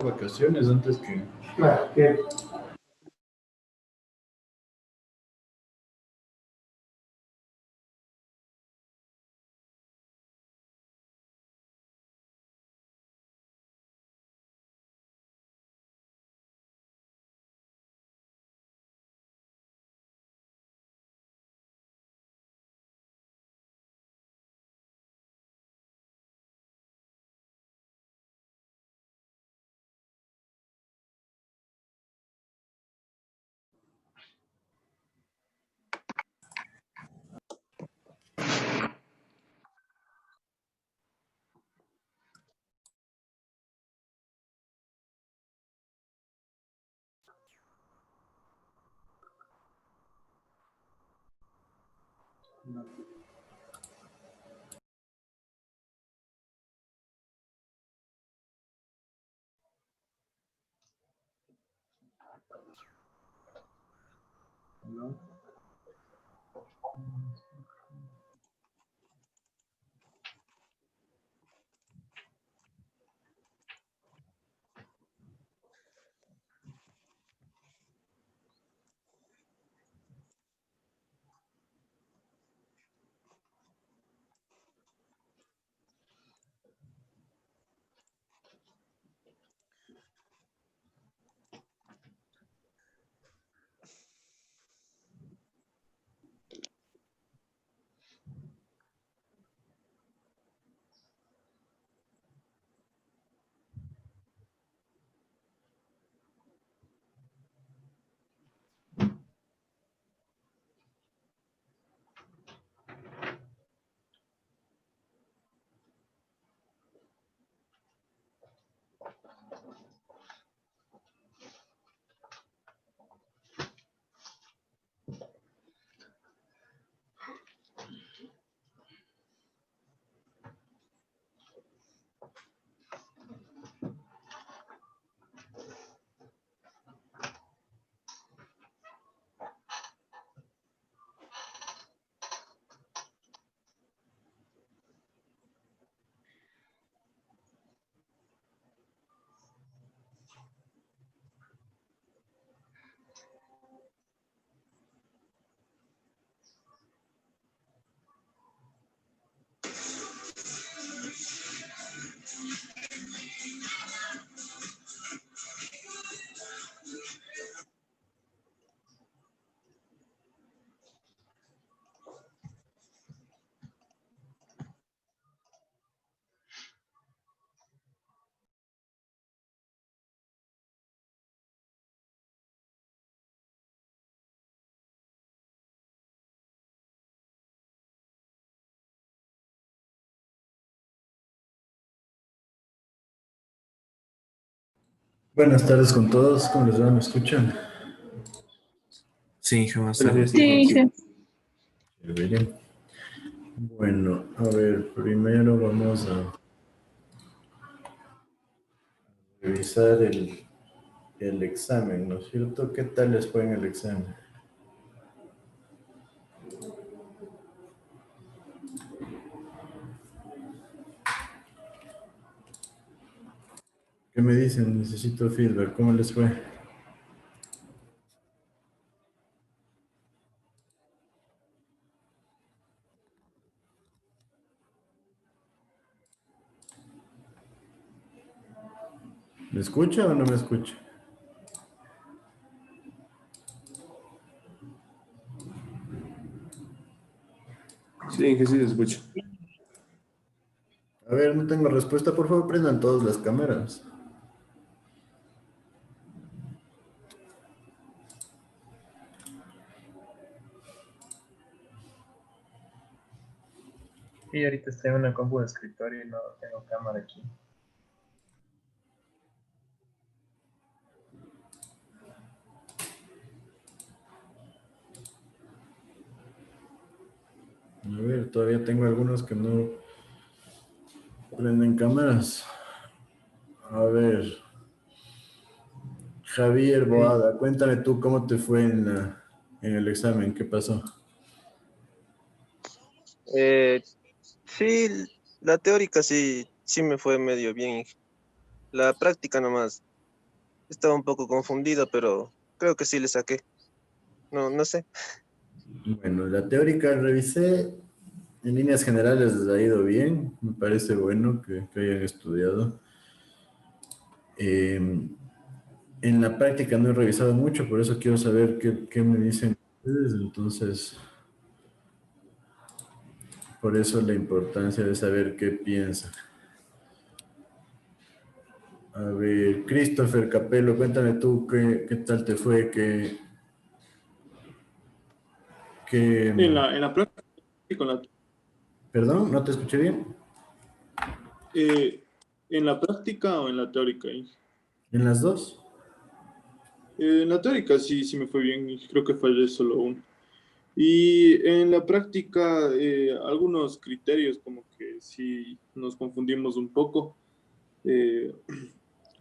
vacaciones antes que... Claro, que Buenas tardes con todos, ¿cómo les va? ¿Me escuchan? Sí, buenas buenos días, tardes. sí. Sí, sí. Chévere. Bueno, a ver, primero vamos a revisar el examen, ¿no es cierto? ¿Qué tal les fue en el examen? ¿Qué me dicen? Necesito feedback, ¿cómo les fue? ¿Me escucha o no me escucha? Sí, que sí se escucha. A ver, no tengo respuesta, por favor prendan todas las cámaras. Y ahorita estoy en una compu de escritorio y no tengo cámara aquí. A ver, todavía tengo algunos que no prenden cámaras. A ver, Javier Sí, Boada, cuéntame tú cómo te fue en el examen, ¿qué pasó? Eh, sí, la teórica sí me fue medio bien. La práctica nomás. Estaba un poco confundido, pero creo que sí le saqué. No, no sé. Bueno, la teórica revisé, en líneas generales les ha ido bien, me parece bueno que hayan estudiado. En la práctica no he revisado mucho, por eso quiero saber qué me dicen ustedes, entonces, por eso la importancia de saber qué piensan. A ver, Christopher Capello, cuéntame tú qué tal te fue, qué, En la práctica, con la, perdón, no te escuché bien. eh, ¿en la práctica o en la teórica? ¿En las dos? En la teórica sí, sí me fue bien y creo que fallé solo uno. Y en la práctica, algunos criterios como que sí nos confundimos un poco, eh,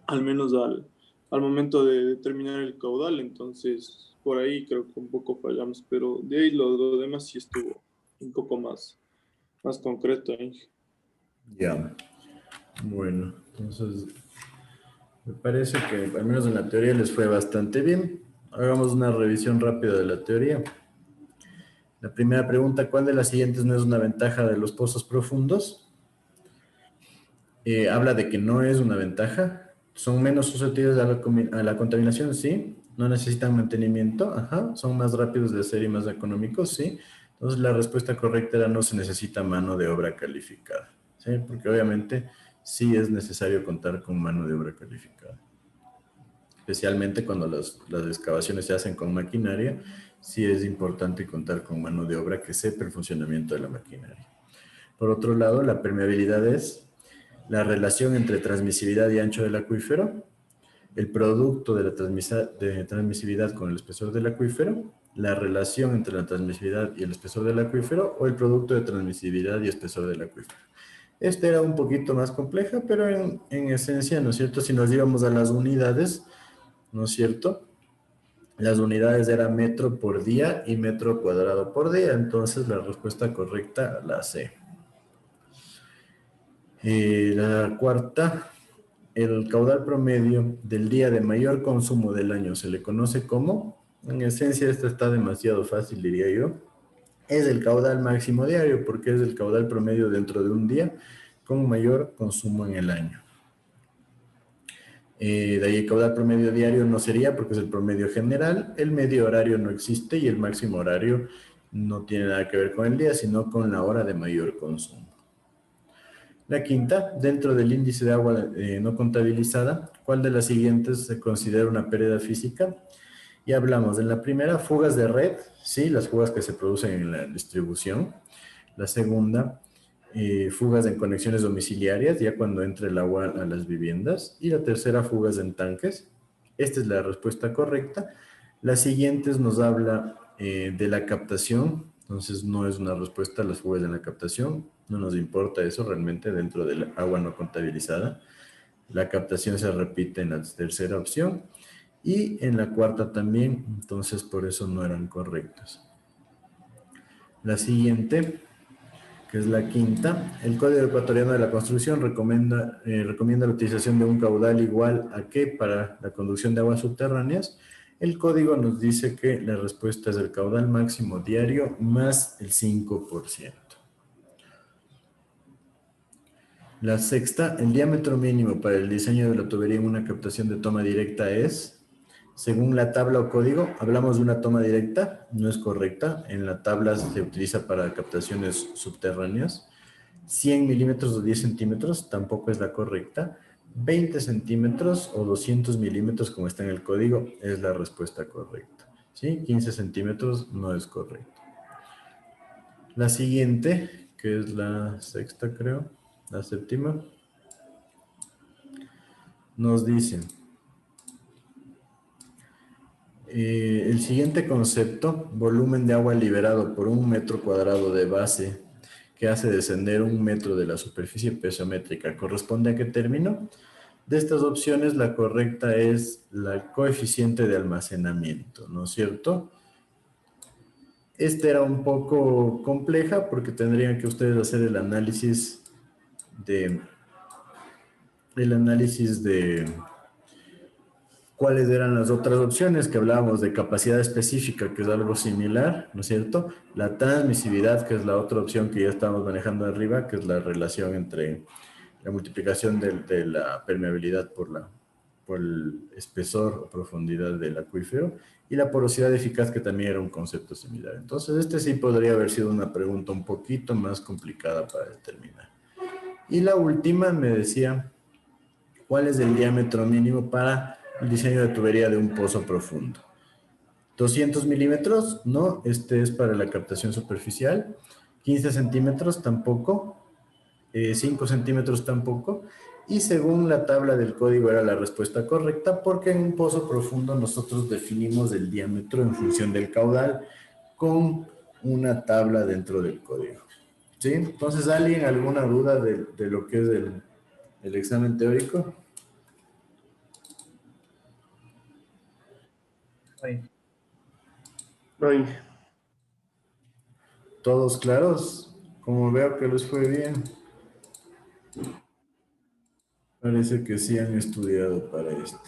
al menos al momento de determinar el caudal, entonces por ahí creo que un poco fallamos, pero de ahí lo demás sí estuvo un poco más concreto ahí. Ya, bueno, entonces me parece que al menos en la teoría les fue bastante bien. Hagamos una revisión rápida de la teoría. La primera pregunta, ¿cuál de las siguientes no es una ventaja de los pozos profundos? Habla de que no es una ventaja. Son menos susceptibles a la contaminación, sí. No necesitan mantenimiento, ajá. Son más rápidos de hacer y más económicos, sí. Entonces la respuesta correcta era no se necesita mano de obra calificada, ¿sí? Porque obviamente sí es necesario contar con mano de obra calificada. Especialmente cuando las excavaciones se hacen con maquinaria, sí es importante contar con mano de obra que sepa el funcionamiento de la maquinaria. Por otro lado, la permeabilidad es la relación entre transmisividad y ancho del acuífero, el producto de la transmisividad con el espesor del acuífero, la relación entre la transmisividad y el espesor del acuífero o el producto de transmisividad y espesor del acuífero. Esta era un poquito más compleja, pero en esencia, ¿no es cierto? Si nos íbamos a las unidades, ¿no es cierto? Las unidades eran metro por día y metro cuadrado por día, entonces la respuesta correcta la C. La cuarta, el caudal promedio del día de mayor consumo del año se le conoce como, en esencia esta está demasiado fácil diría yo, es el caudal máximo diario porque es el caudal promedio dentro de un día con mayor consumo en el año. De ahí el caudal promedio diario no sería porque es el promedio general, el medio horario no existe y el máximo horario no tiene nada que ver con el día, sino con la hora de mayor consumo. La quinta, dentro del índice de agua no contabilizada, ¿cuál de las siguientes se considera una pérdida física? Y hablamos en la primera, fugas de red, sí, las fugas que se producen en la distribución. La segunda, fugas en conexiones domiciliarias, ya cuando entra el agua a las viviendas. Y la tercera, fugas en tanques. Esta es la respuesta correcta. Las siguientes nos habla de la captación, entonces no es una respuesta a las fugas en la captación, no nos importa eso realmente dentro del agua no contabilizada. La captación se repite en la tercera opción y en la cuarta también, entonces por eso no eran correctas. La siguiente, que es la quinta, el Código Ecuatoriano de la Construcción recomienda la utilización de un caudal igual a ¿qué? Para la conducción de aguas subterráneas. El código nos dice que la respuesta es el caudal máximo diario más el 5%. La sexta, el diámetro mínimo para el diseño de la tubería en una captación de toma directa es, según la tabla o código, hablamos de una toma directa, no es correcta, en la tabla se utiliza para captaciones subterráneas. 100 milímetros o 10 centímetros tampoco es la correcta. 20 centímetros o 200 milímetros, como está en el código, es la respuesta correcta. ¿Sí? 15 centímetros no es correcto. La siguiente, que es la sexta, creo, la séptima, nos dice, el siguiente concepto, volumen de agua liberado por un metro cuadrado de base que hace descender un metro de la superficie pesométrica, ¿corresponde a qué término? De estas opciones, la correcta es la coeficiente de almacenamiento, ¿no es cierto? Esta era un poco compleja porque tendrían que ustedes hacer el análisis de el análisis de cuáles eran las otras opciones que hablábamos de capacidad específica, que es algo similar, ¿no es cierto? La transmisividad, que es la otra opción que ya estamos manejando arriba, que es la relación entre la multiplicación de la permeabilidad por el espesor o profundidad del acuífero, y la porosidad eficaz, que también era un concepto similar. Entonces, este sí podría haber sido una pregunta un poquito más complicada para determinar. Y la última me decía, ¿cuál es el diámetro mínimo para el diseño de tubería de un pozo profundo? 200 milímetros, no, este es para la captación superficial. 15 centímetros tampoco. 5 centímetros tampoco. Y según la tabla del código era la respuesta correcta, porque en un pozo profundo nosotros definimos el diámetro en función del caudal con una tabla dentro del código. ¿Sí? Entonces, ¿alguien alguna duda de lo que es el examen teórico? Ay, Ay, ¿Todos claros? Como veo que les fue bien. Parece que sí han estudiado para esto.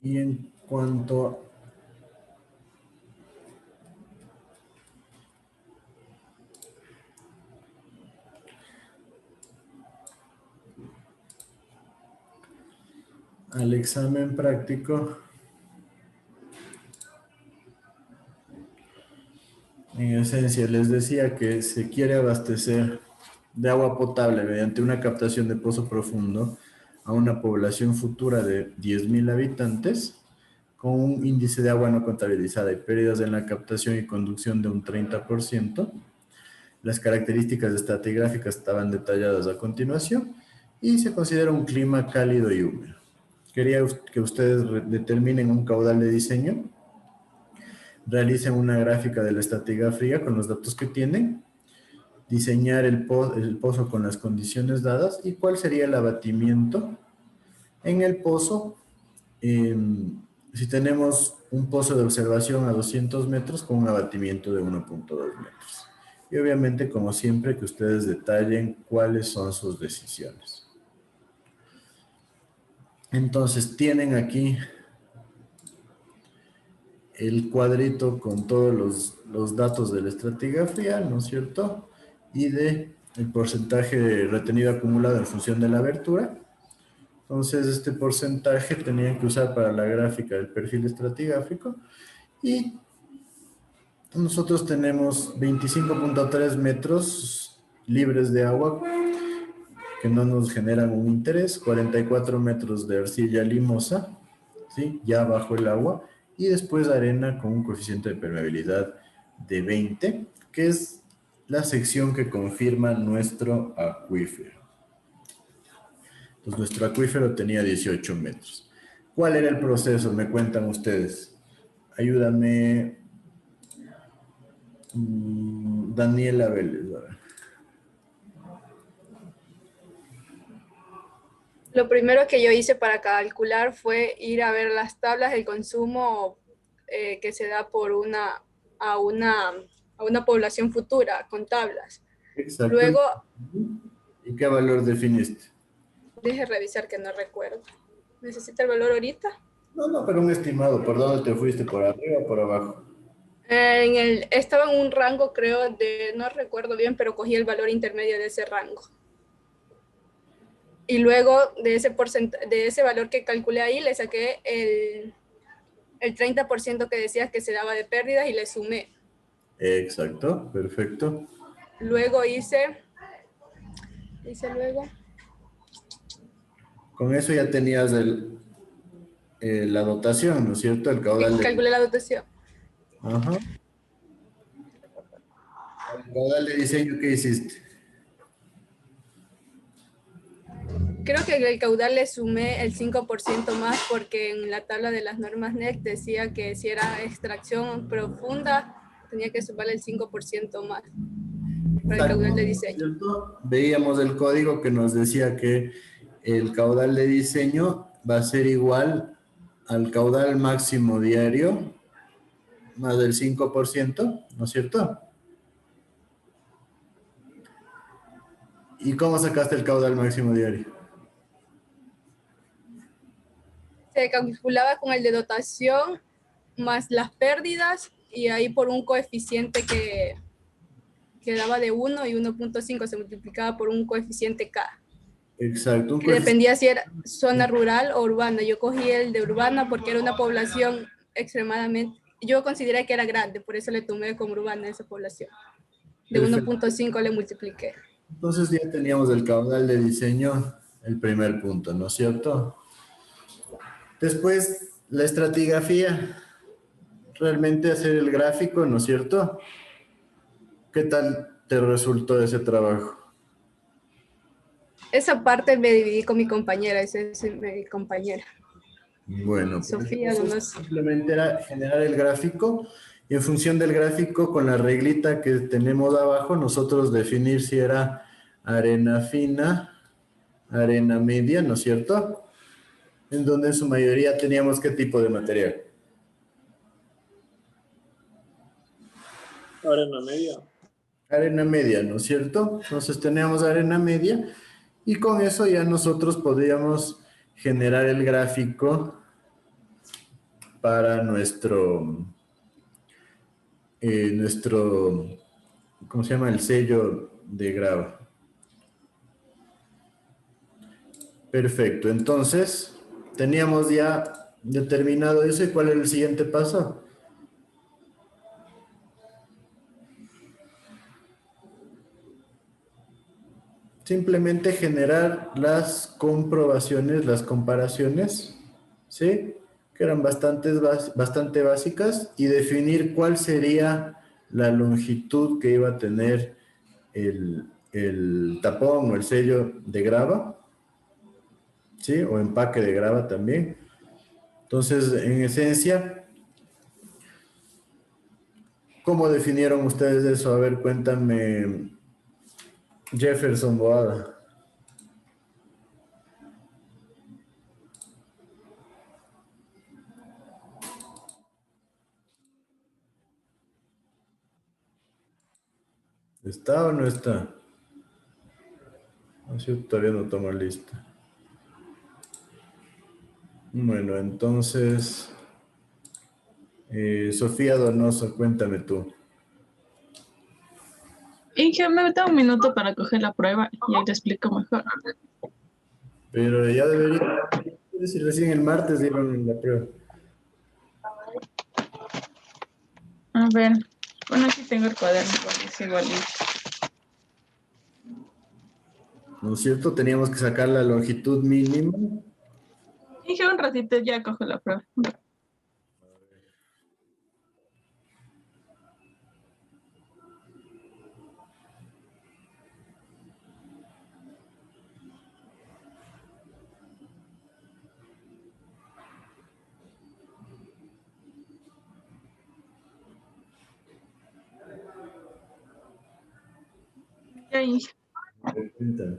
Y en cuanto al examen práctico, en esencia les decía que se quiere abastecer de agua potable mediante una captación de pozo profundo a una población futura de 10.000 habitantes con un índice de agua no contabilizada y pérdidas en la captación y conducción de un 30%. Las características estratigráficas estaban detalladas a continuación y se considera un clima cálido y húmedo. Quería que ustedes determinen un caudal de diseño, realicen una gráfica de la estratigráfica con los datos que tienen, diseñar el pozo con las condiciones dadas y cuál sería el abatimiento en el pozo. Si tenemos un pozo de observación a 200 metros con un abatimiento de 1.2 metros. Y obviamente, como siempre, que ustedes detallen cuáles son sus decisiones. Entonces, tienen aquí el cuadrito con todos los datos de la estratigrafía, ¿no es cierto? Y de el porcentaje retenido acumulado en función de la abertura. Entonces, este porcentaje tenían que usar para la gráfica del perfil estratigráfico. Y nosotros tenemos 25.3 metros libres de agua que no nos generan un interés, 44 metros de arcilla limosa, ¿sí? Ya bajo el agua, y después arena con un coeficiente de permeabilidad de 20, que es la sección que confirma nuestro acuífero. Entonces, nuestro acuífero tenía 18 metros. ¿Cuál era el proceso? Me cuentan ustedes. Ayúdame, Daniela Vélez. A ver. Lo primero que yo hice para calcular fue ir a ver las tablas del consumo que se da por a una población futura con tablas. Exacto. Luego, ¿Y qué valor definiste? deje revisar que no recuerdo. ¿Necesita el valor ahorita? No, pero un estimado. ¿Por dónde te fuiste? ¿Por arriba o por abajo? Estaba en un rango, creo, no recuerdo bien, pero cogí el valor intermedio de ese rango. Y luego de ese valor que calculé ahí, le saqué el 30% que decía que se daba de pérdidas y le sumé. Exacto, perfecto. Luego hice luego. Con eso ya tenías la dotación, ¿no es cierto? El caudal Calculé la dotación. Ajá. El caudal de diseño que hiciste. Creo que el caudal le sumé el 5% más porque en la tabla de las normas NEC decía que si era extracción profunda, tenía que sumarle el 5% más para el caudal de diseño. ¿Cierto? Veíamos el código que nos decía que el caudal de diseño va a ser igual al caudal máximo diario más del 5%, ¿no es cierto? ¿Y cómo sacaste el caudal máximo diario? Se calculaba con el de dotación más las pérdidas y ahí por un coeficiente que daba de 1 y 1.5 se multiplicaba por un coeficiente K, Exacto, un que dependía si era zona rural o urbana. Yo cogí el de urbana porque era una población extremadamente, yo consideré que era grande, por eso le tomé como urbana esa población. De Perfecto. 1.5 le multipliqué. Entonces ya teníamos el caudal de diseño, el primer punto, ¿no es cierto? Después, la estratigrafía, realmente hacer el gráfico, ¿no es cierto? ¿Qué tal te resultó ese trabajo? Esa parte me dividí con mi compañera, esa es mi compañera. Bueno, pues Sofía, entonces nomás. simplemente era generar el gráfico y en función del gráfico con la reglita que tenemos abajo, nosotros definir si era arena fina, arena media, ¿no es cierto? En donde en su mayoría teníamos qué tipo de material. Arena media. Arena media, ¿no es cierto? Entonces teníamos arena media y con eso ya nosotros podríamos generar el gráfico para nuestro, ¿cómo se llama? El sello de grava. Perfecto, entonces teníamos ya determinado eso y ¿cuál es el siguiente paso? Simplemente generar las comprobaciones, las comparaciones, ¿sí? Que eran bastante básicas y definir cuál sería la longitud que iba a tener el tapón o el sello de grava, ¿sí? O empaque de grava también. Entonces, en esencia, ¿cómo definieron ustedes eso? A ver, cuéntame, Jefferson Boada. ¿Está o no está? No sé, todavía no tomo lista. Bueno, entonces, Sofía Donoso, cuéntame tú. Inge, me da un minuto para coger la prueba y ahí te explico mejor. Pero ya debería decir recién el martes dieron la prueba. A ver, bueno, aquí tengo el cuaderno, porque es igualito. ¿No es cierto? Teníamos que sacar la longitud mínima. Inge, un ratito ya cojo la prueba. Ya, Inge. Cuéntame.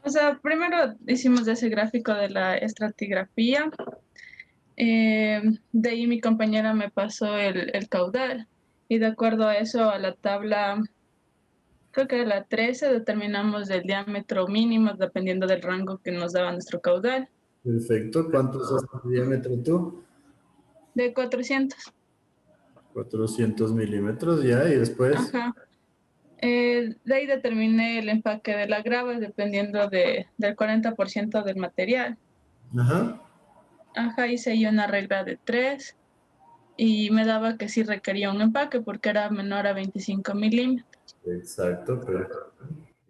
O sea, primero hicimos ese gráfico de la estratigrafía. De ahí mi compañera me pasó el caudal. Y de acuerdo a eso, a la tabla, creo que era la 13, determinamos el diámetro mínimo dependiendo del rango que nos daba nuestro caudal. Perfecto. ¿Cuánto usas de diámetro tú? De 400. 400 milímetros ya, y después. Ajá. De ahí determiné el empaque de la grava dependiendo del 40% del material. Ajá. Ajá, hice yo una regla de 3 y me daba que sí requería un empaque porque era menor a 25 milímetros. Exacto, perfecto.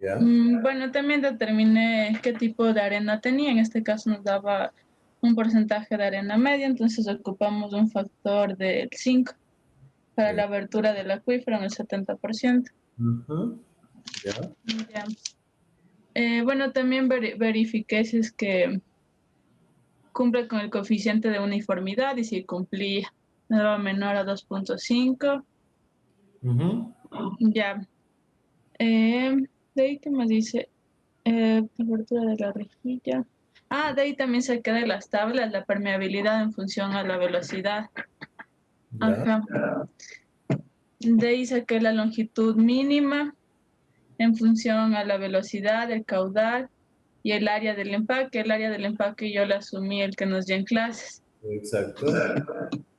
Ya. Bueno, también determiné qué tipo de arena tenía. En este caso nos daba un porcentaje de arena media, entonces ocupamos un factor del 5 para la abertura del acuífero en el 70%. Ajá. Ya. Ya. Bueno, también verifiqué si es que cumple con el coeficiente de uniformidad y si cumplía, me daba menor a 2.5. Ujú. Ya. De ahí, ¿qué más dice? Abertura de la rejilla. Ah, de ahí también saqué de las tablas la permeabilidad en función a la velocidad. Ya. Ajá. De ahí saqué la longitud mínima en función a la velocidad, el caudal y el área del empaque. El área del empaque yo le asumí el que nos dio en clases. Exacto.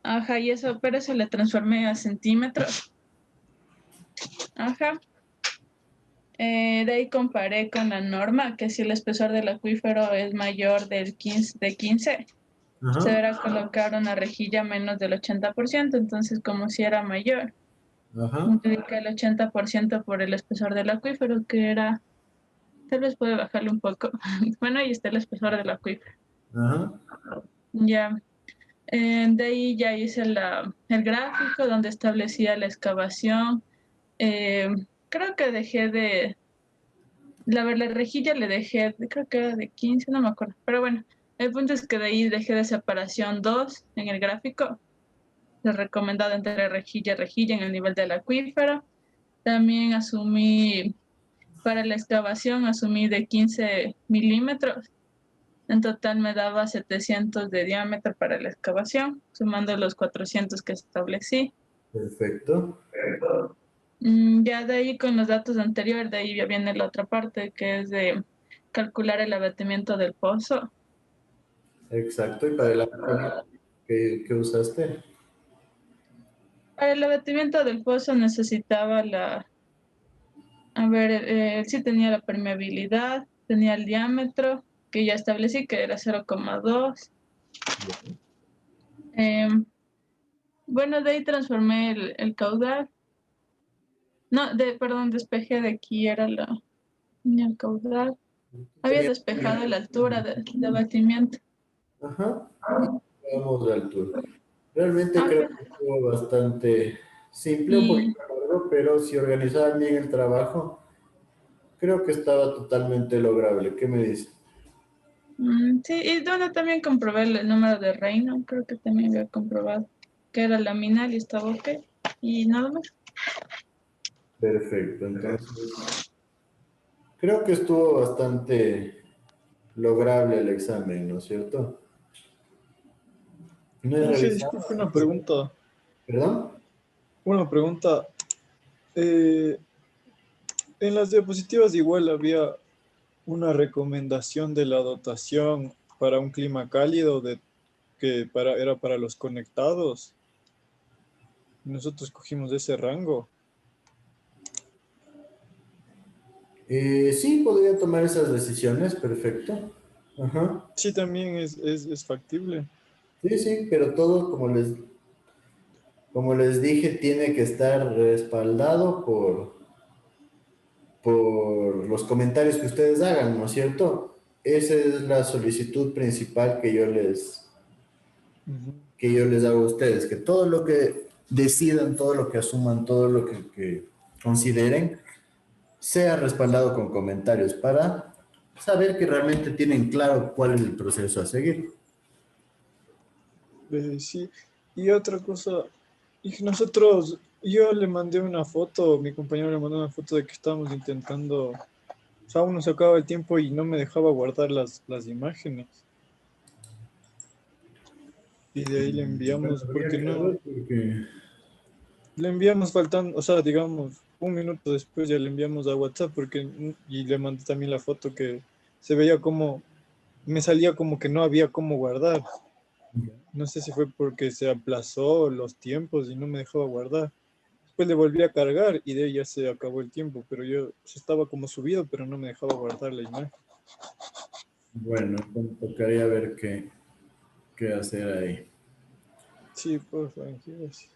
Ajá, y eso, pero eso le transformé a centímetros. Ajá. De ahí comparé con la norma, que si el espesor del acuífero es mayor de 15, Ajá. se deberá colocar una rejilla menos del 80%, entonces como si era mayor, Ajá. multiplica el 80% por el espesor del acuífero, que era, tal vez puede bajarle un poco. Bueno, ahí está el espesor del acuífero. Ajá. Ya. De ahí ya hice el gráfico donde establecía la excavación. Creo que dejé de, la rejilla le dejé, creo que era de 15, no me acuerdo. Pero bueno, el punto es que de ahí dejé de separación 2 en el gráfico. Es recomendado entre rejilla y rejilla en el nivel del acuífero. También asumí, para la excavación, asumí de 15 milímetros. En total me daba 700 de diámetro para la excavación, sumando los 400 que establecí. Perfecto. Ya de ahí con los datos anteriores, de ahí ya viene la otra parte que es de calcular el abatimiento del pozo. Exacto. ¿Y para el abatimiento qué usaste? Para el abatimiento del pozo necesitaba a ver, sí tenía la permeabilidad, tenía el diámetro, que ya establecí que era 0,2. Bueno, de ahí transformé el caudal. No, perdón, despejé de aquí, era el caudal. Había despejado la altura de abatimiento. Ajá. Vamos de altura. Realmente Ah, creo que estuvo bastante simple, un y poquito largo, pero si organizaban bien el trabajo, creo que estaba totalmente lograble. ¿Qué me dice? sí, y bueno, también comprobé el número de reino, creo que también había comprobado que era laminal y estaba ok. Y nada más. Perfecto. Entonces, creo que estuvo bastante lograble el examen, ¿no es cierto? No he Profe, revisado. disculpe una pregunta. ¿Perdón? Una pregunta. Eh, en las diapositivas igual había una recomendación de la dotación para un clima cálido era para los conectados. Nosotros cogimos ese rango. Sí, podría tomar esas decisiones, perfecto. Ajá. Sí, también es factible. Sí, sí, pero todo, como les dije, tiene que estar respaldado por los comentarios que ustedes hagan, ¿no es cierto? Esa es la solicitud principal Ujú. que yo les hago a ustedes, que todo lo que decidan, todo lo que asuman, todo lo que consideren, sea respaldado con comentarios para saber que realmente tienen claro cuál es el proceso a seguir. Sí. Y otra cosa, y nosotros, yo le mandé una foto, mi compañero le mandó una foto de que estábamos intentando, o sea, aún no se acababa el tiempo y no me dejaba guardar las imágenes. Y de ahí le enviamos, Habría porque que no, ver porque le enviamos faltando, o sea, digamos, un minuto después ya le enviamos a WhatsApp, y le mandé también la foto que se veía como, me salía como que no había cómo guardar. No sé si fue porque se aplazó los tiempos y no me dejaba guardar. Después le volví a cargar y de ahí ya se acabó el tiempo, pero yo estaba como subido, pero no me dejaba guardar la imagen. bueno, tocaría ver qué hacer ahí. Sí, por favor, gracias.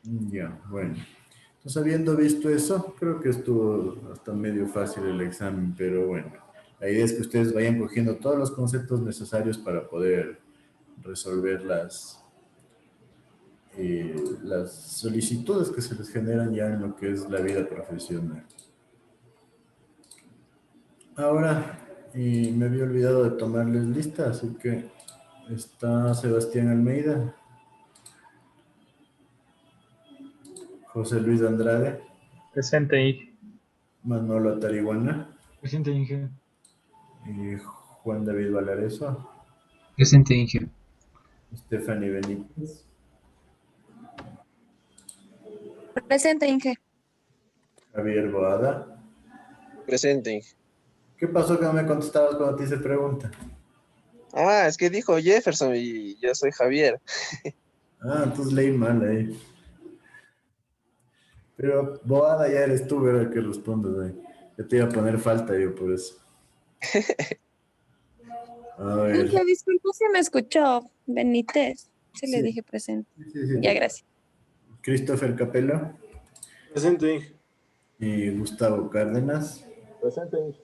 Ya, bueno. Entonces, habiendo visto eso, creo que estuvo hasta medio fácil el examen, pero bueno, la idea es que ustedes vayan cogiendo todos los conceptos necesarios para poder resolver las solicitudes que se les generan ya en lo que es la vida profesional. Ahora, me había olvidado de tomarles lista, así que está Sebastián Almeida, José Luis Andrade, Presente, Inge. Manolo Atarihuana Presente, Inge. y Juan David Valareso, Presente, Inge. Stephanie Benítez, Presente, Inge. Javier Boada, Presente. ¿Qué pasó que no me contestabas cuando te hice pregunta? Ah, es que dijo Jefferson y yo soy Javier. Ah, entonces leí mal ahí. Pero bobada ya eres tú, ¿verdad? Que respondes ahí. Yo te iba a poner falta yo por eso. A ver. Inge, disculpa si me escuchó. Benítez. Se le Sí, dije presente. sí, sí. Ya, gracias. Christopher Capello Presente, Inge. y Gustavo Cárdenas, Presente, Inge.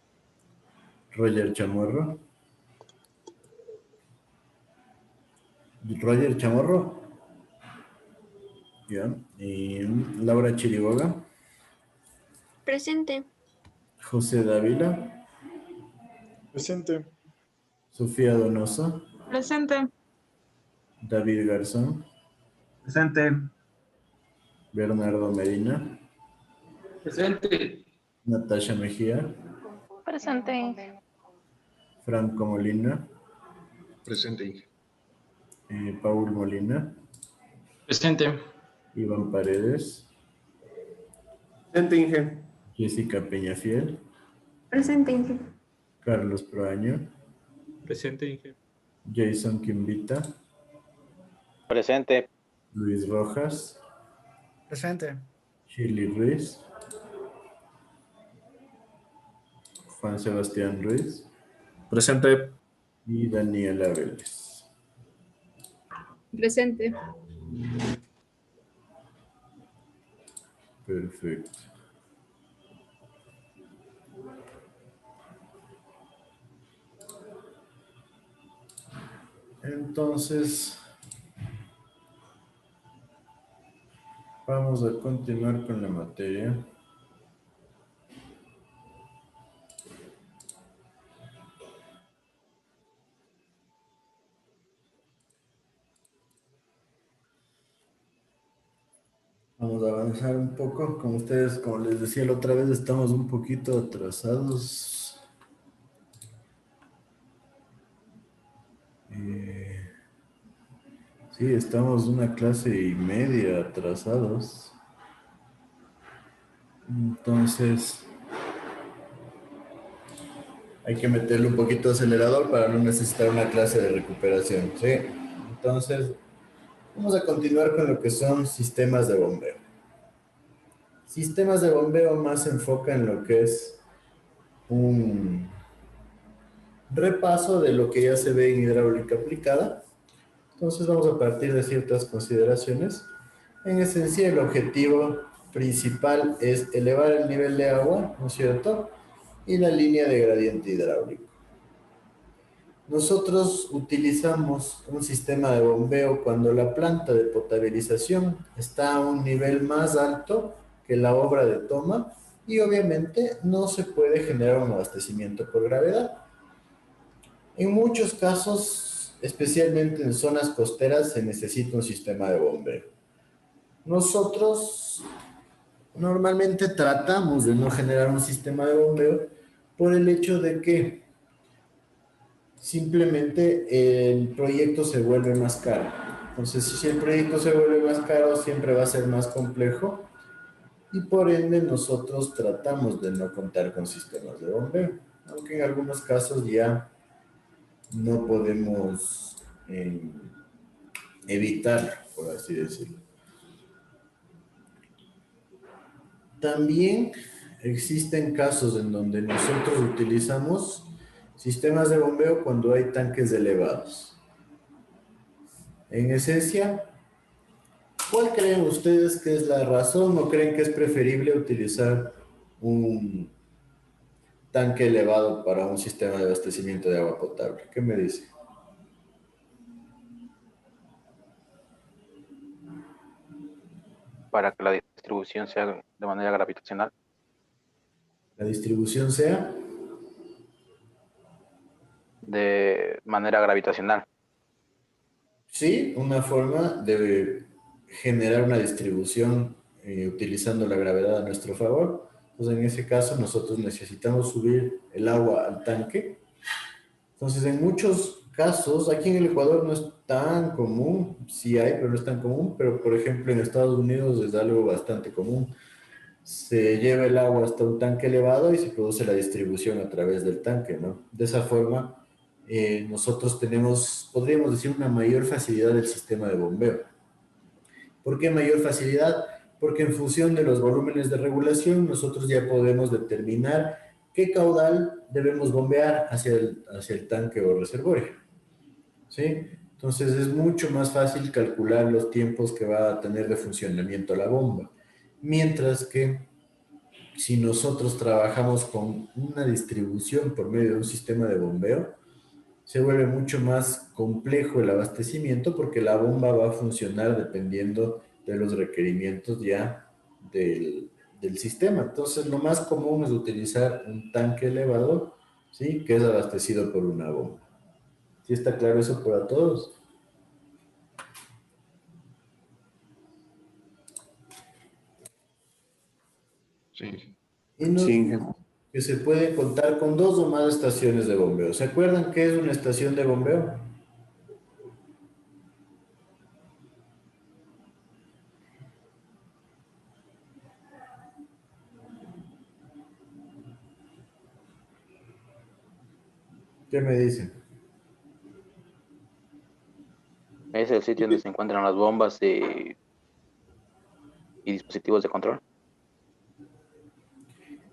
Roger Chamorro. Roger Chamorro. Ya. Y Laura Chiriboga. Presente. José Dávila. Presente. Sofía Donoso. Presente. David Garzón. Presente. Bernardo Medina. Presente. Natasha Mejía. Presente. Franco Molina. Presente, Inge. Paul Molina. Presente. Iván Paredes. Presente, Inge. Jessica Peñafiel. Presente, Inge. Carlos Proaño. Presente, Inge. Jason Quimbita. Presente. Luis Rojas. Presente. Shirley Ruiz. Juan Sebastián Ruiz. Presente. Y Daniela Vélez. Presente. Perfecto. Entonces, vamos a continuar con la materia. Vamos a avanzar un poco. Como ustedes, como les decía la otra vez, estamos un poquito atrasados. Sí, estamos una clase y media atrasados. Entonces, hay que meterle un poquito de acelerador para no necesitar una clase de recuperación, ¿sí? Entonces, vamos a continuar con lo que son sistemas de bombeo. Sistemas de bombeo más se enfoca en lo que es un repaso de lo que ya se ve en hidráulica aplicada. Entonces vamos a partir de ciertas consideraciones. En esencia, el objetivo principal es elevar el nivel de agua, ¿no es cierto? Y la línea de gradiente hidráulico. Nosotros utilizamos un sistema de bombeo cuando la planta de potabilización está a un nivel más alto que la obra de toma y obviamente no se puede generar un abastecimiento por gravedad. En muchos casos, especialmente en zonas costeras, se necesita un sistema de bombeo. Nosotros normalmente tratamos de no generar un sistema de bombeo por el hecho de que simplemente el proyecto se vuelve más caro. Entonces, si el proyecto se vuelve más caro, siempre va a ser más complejo y por ende nosotros tratamos de no contar con sistemas de bombeo, aunque en algunos casos ya no podemos evitar, por así decirlo. También existen casos en donde nosotros utilizamos sistemas de bombeo cuando hay tanques elevados. En esencia, ¿cuál creen ustedes que es la razón o creen que es preferible utilizar un tanque elevado para un sistema de abastecimiento de agua potable? ¿Qué me dice? Para que la distribución sea de manera gravitacional. ¿La distribución sea? De manera gravitacional. Sí, una forma de generar una distribución utilizando la gravedad a nuestro favor. Entonces, en ese caso, nosotros necesitamos subir el agua al tanque. Entonces, en muchos casos, aquí en el Ecuador no es tan común, sí hay, pero no es tan común, pero por ejemplo en Estados Unidos es algo bastante común. se lleva el agua hasta un tanque elevado y se produce la distribución a través del tanque, ¿no? De esa forma, nosotros tenemos, podríamos decir, una mayor facilidad del sistema de bombeo. ¿Por qué mayor facilidad? Porque en función de los volúmenes de regulación, nosotros ya podemos determinar qué caudal debemos bombear hacia el tanque o reservorio, ¿sí? Entonces es mucho más fácil calcular los tiempos que va a tener de funcionamiento la bomba. Mientras que si nosotros trabajamos con una distribución por medio de un sistema de bombeo, se vuelve mucho más complejo el abastecimiento porque la bomba va a funcionar dependiendo de los requerimientos ya del sistema. Entonces, lo más común es utilizar un tanque elevador, ¿sí? Que es abastecido por una bomba. ¿Sí está claro eso para todos? Sí. Y nos que se puede contar con 2 o más estaciones de bombeo. ¿Se acuerdan qué es una estación de bombeo? ¿Qué me dicen? Es el sitio donde se encuentran las bombas y dispositivos de control.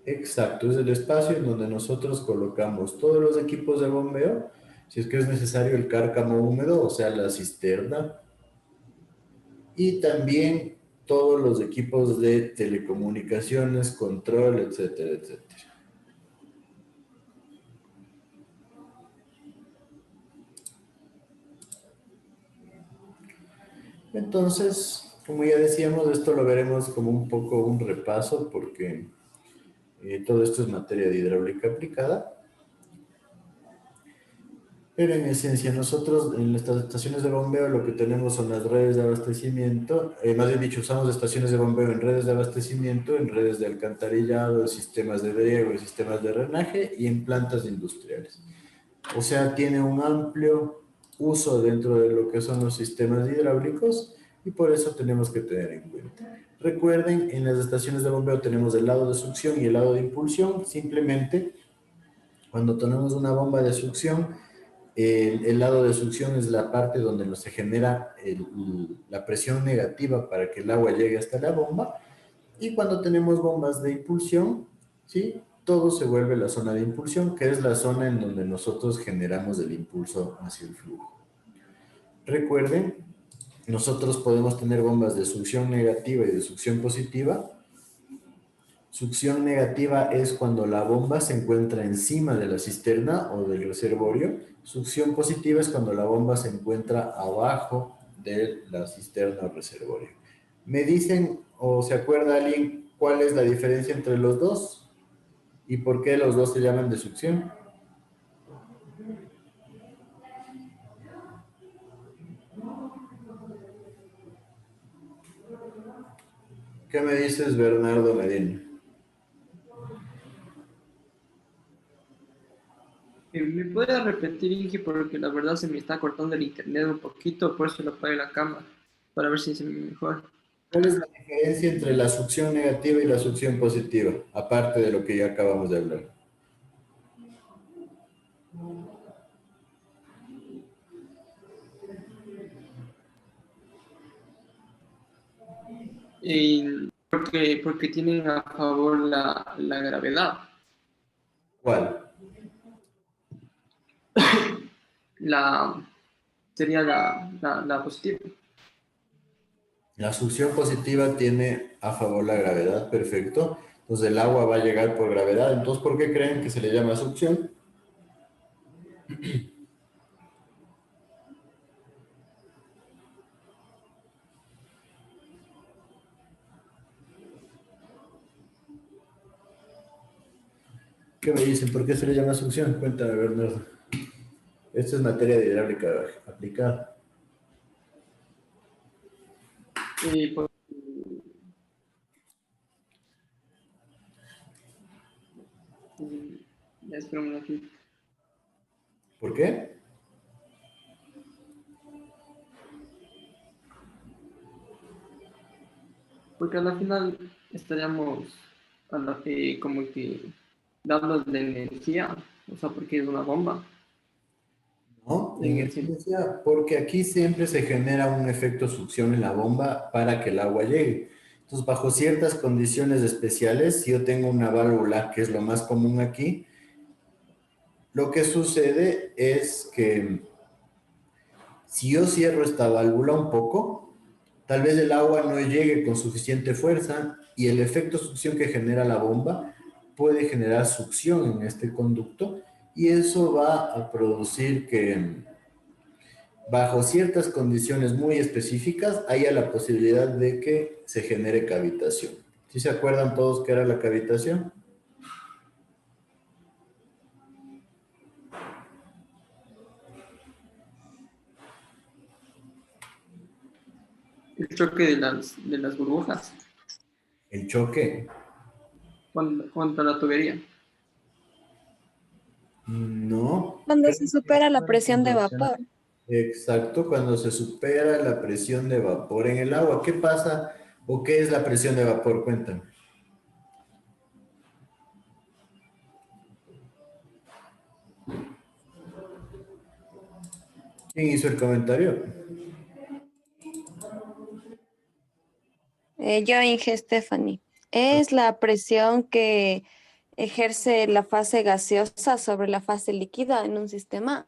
Exacto, es el espacio en donde nosotros colocamos todos los equipos de bombeo, si es que es necesario el cárcamo húmedo, o sea, la cisterna, y también todos los equipos de telecomunicaciones, control, etcétera, etcétera. Entonces, como ya decíamos, esto lo veremos como un poco un repaso porque todo esto es materia de hidráulica aplicada. Pero en esencia, nosotros en nuestras estaciones de bombeo lo que tenemos son las redes de abastecimiento, más bien dicho, usamos estaciones de bombeo en redes de abastecimiento, en redes de alcantarillado, en sistemas de riego, en sistemas de drenaje y en plantas industriales. O sea, tiene un amplio uso dentro de lo que son los sistemas hidráulicos y por eso tenemos que tener en cuenta. Recuerden, en las estaciones de bombeo tenemos el lado de succión y el lado de impulsión. Simplemente, cuando tenemos una bomba de succión, el lado de succión es la parte donde se genera la presión negativa para que el agua llegue hasta la bomba. Y cuando tenemos bombas de impulsión, ¿sí? Todo se vuelve la zona de impulsión, que es la zona en donde nosotros generamos el impulso hacia el flujo. Recuerden, nosotros podemos tener bombas de succión negativa y de succión positiva. Succión negativa es cuando la bomba se encuentra encima de la cisterna o del reservorio. Succión positiva es cuando la bomba se encuentra abajo de la cisterna o reservorio. ¿Me dicen o se acuerda alguien cuál es la diferencia entre los dos? ¿Y por qué los dos se llaman de succión? ¿Qué me dices, Bernardo Medina? ¿Me puede repetir, Inge? Porque la verdad se me está cortando el internet un poquito, por eso lo apagué la cámara, para ver si se me mejora. ¿Cuál es la diferencia entre la succión negativa y la succión positiva? Aparte de lo que ya acabamos de hablar. Porque tienen a favor la gravedad. ¿Cuál? Sería la positiva. La succión positiva tiene a favor la gravedad, perfecto. Entonces el agua va a llegar por gravedad. Entonces, ¿por qué creen que se le llama succión? ¿Qué me dicen? ¿Por qué se le llama succión? Cuéntame, Bernardo. Esto es materia de hidráulica aplicada. Espérame aquí. ¿Por qué? Porque al final estaríamos como que dando de energía, o sea, porque es una bomba. ¿No? En esencia, porque aquí siempre se genera un efecto succión en la bomba para que el agua llegue. Entonces, bajo ciertas condiciones especiales, si yo tengo una válvula, que es lo más común aquí, lo que sucede es que si yo cierro esta válvula un poco, tal vez el agua no llegue con suficiente fuerza y el efecto succión que genera la bomba puede generar succión en este conducto y eso va a producir que bajo ciertas condiciones muy específicas haya la posibilidad de que se genere cavitación. ¿Sí se acuerdan todos qué era la cavitación? El choque de las burbujas El choque. contra la tubería. No. Cuando se supera la presión de vapor. Exacto, cuando se supera la presión de vapor en el agua. ¿Qué pasa o qué es la presión de vapor? Cuéntame. ¿Quién hizo el comentario? Yo, Inge Stephanie. Es la presión que ejerce la fase gaseosa sobre la fase líquida en un sistema.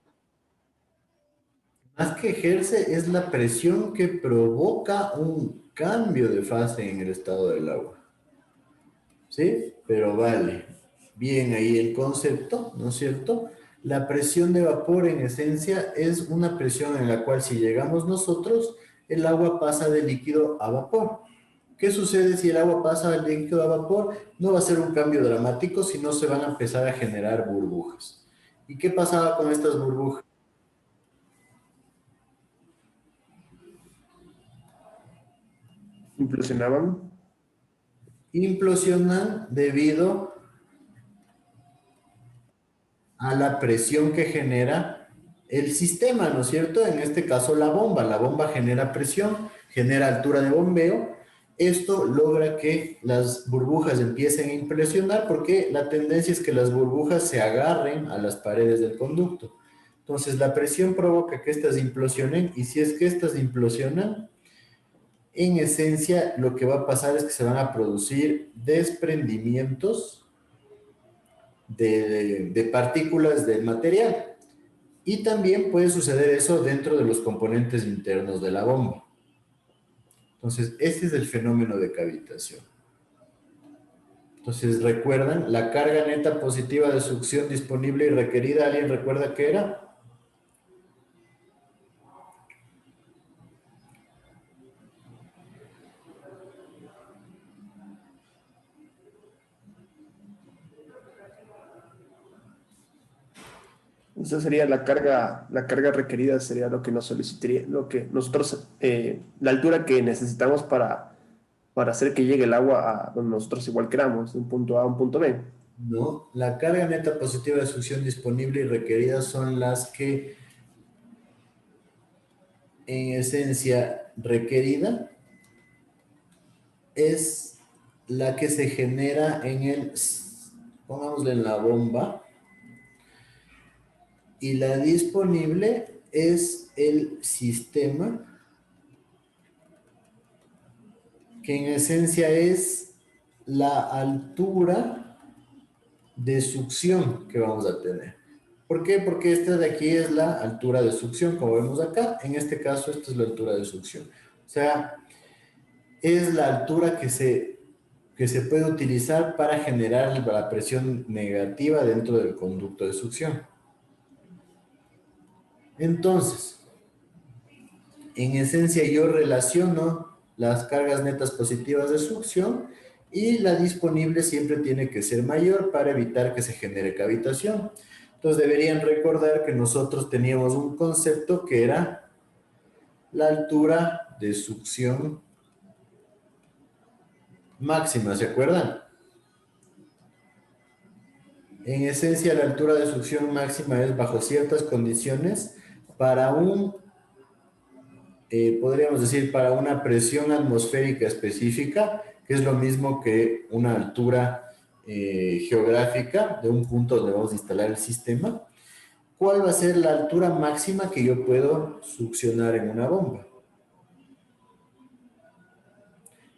Más que ejerce, es la presión que provoca un cambio de fase en el estado del agua. ¿Sí? Pero vale. Bien ahí el concepto, ¿no es cierto? La presión de vapor en esencia es una presión en la cual si llegamos nosotros, el agua pasa de líquido a vapor. ¿Qué sucede si el agua pasa del líquido a vapor? No va a ser un cambio dramático, sino se van a empezar a generar burbujas. ¿Y qué pasaba con estas burbujas? ¿Implosionaban? Implosionan debido a la presión que genera el sistema, ¿no es cierto? En este caso la bomba. La bomba genera presión, genera altura de bombeo. Esto logra que las burbujas empiecen a implosionar porque la tendencia es que las burbujas se agarren a las paredes del conducto. Entonces la presión provoca que estas implosionen y si es que estas implosionan, en esencia lo que va a pasar es que se van a producir desprendimientos de partículas del material. Y también puede suceder eso dentro de los componentes internos de la bomba. Entonces, este es el fenómeno de cavitación. Entonces, ¿recuerdan? La carga neta positiva de succión disponible y requerida, ¿alguien recuerda qué era? Esa sería la carga requerida, sería lo que nos solicitaría, lo que nosotros, la altura que necesitamos para hacer que llegue el agua a donde nosotros igual queramos, de un punto A a un punto B. No, la carga neta positiva de succión disponible y requerida son las que, en esencia, requerida es la que se genera en el, pongámosle en la bomba, y la disponible es el sistema, que en esencia es la altura de succión que vamos a tener. ¿Por qué? Porque esta de aquí es la altura de succión, como vemos acá. En este caso, esta es la altura de succión. O sea, es la altura que se puede utilizar para generar la presión negativa dentro del conducto de succión. Entonces, en esencia yo relaciono las cargas netas positivas de succión y la disponible siempre tiene que ser mayor para evitar que se genere cavitación. Entonces deberían recordar que nosotros teníamos un concepto que era la altura de succión máxima, ¿se acuerdan? En esencia la altura de succión máxima es bajo ciertas condiciones para podríamos decir, para una presión atmosférica específica que es lo mismo que una altura geográfica de un punto donde vamos a instalar el sistema. ¿Cuál va a ser la altura máxima que yo puedo succionar en una bomba?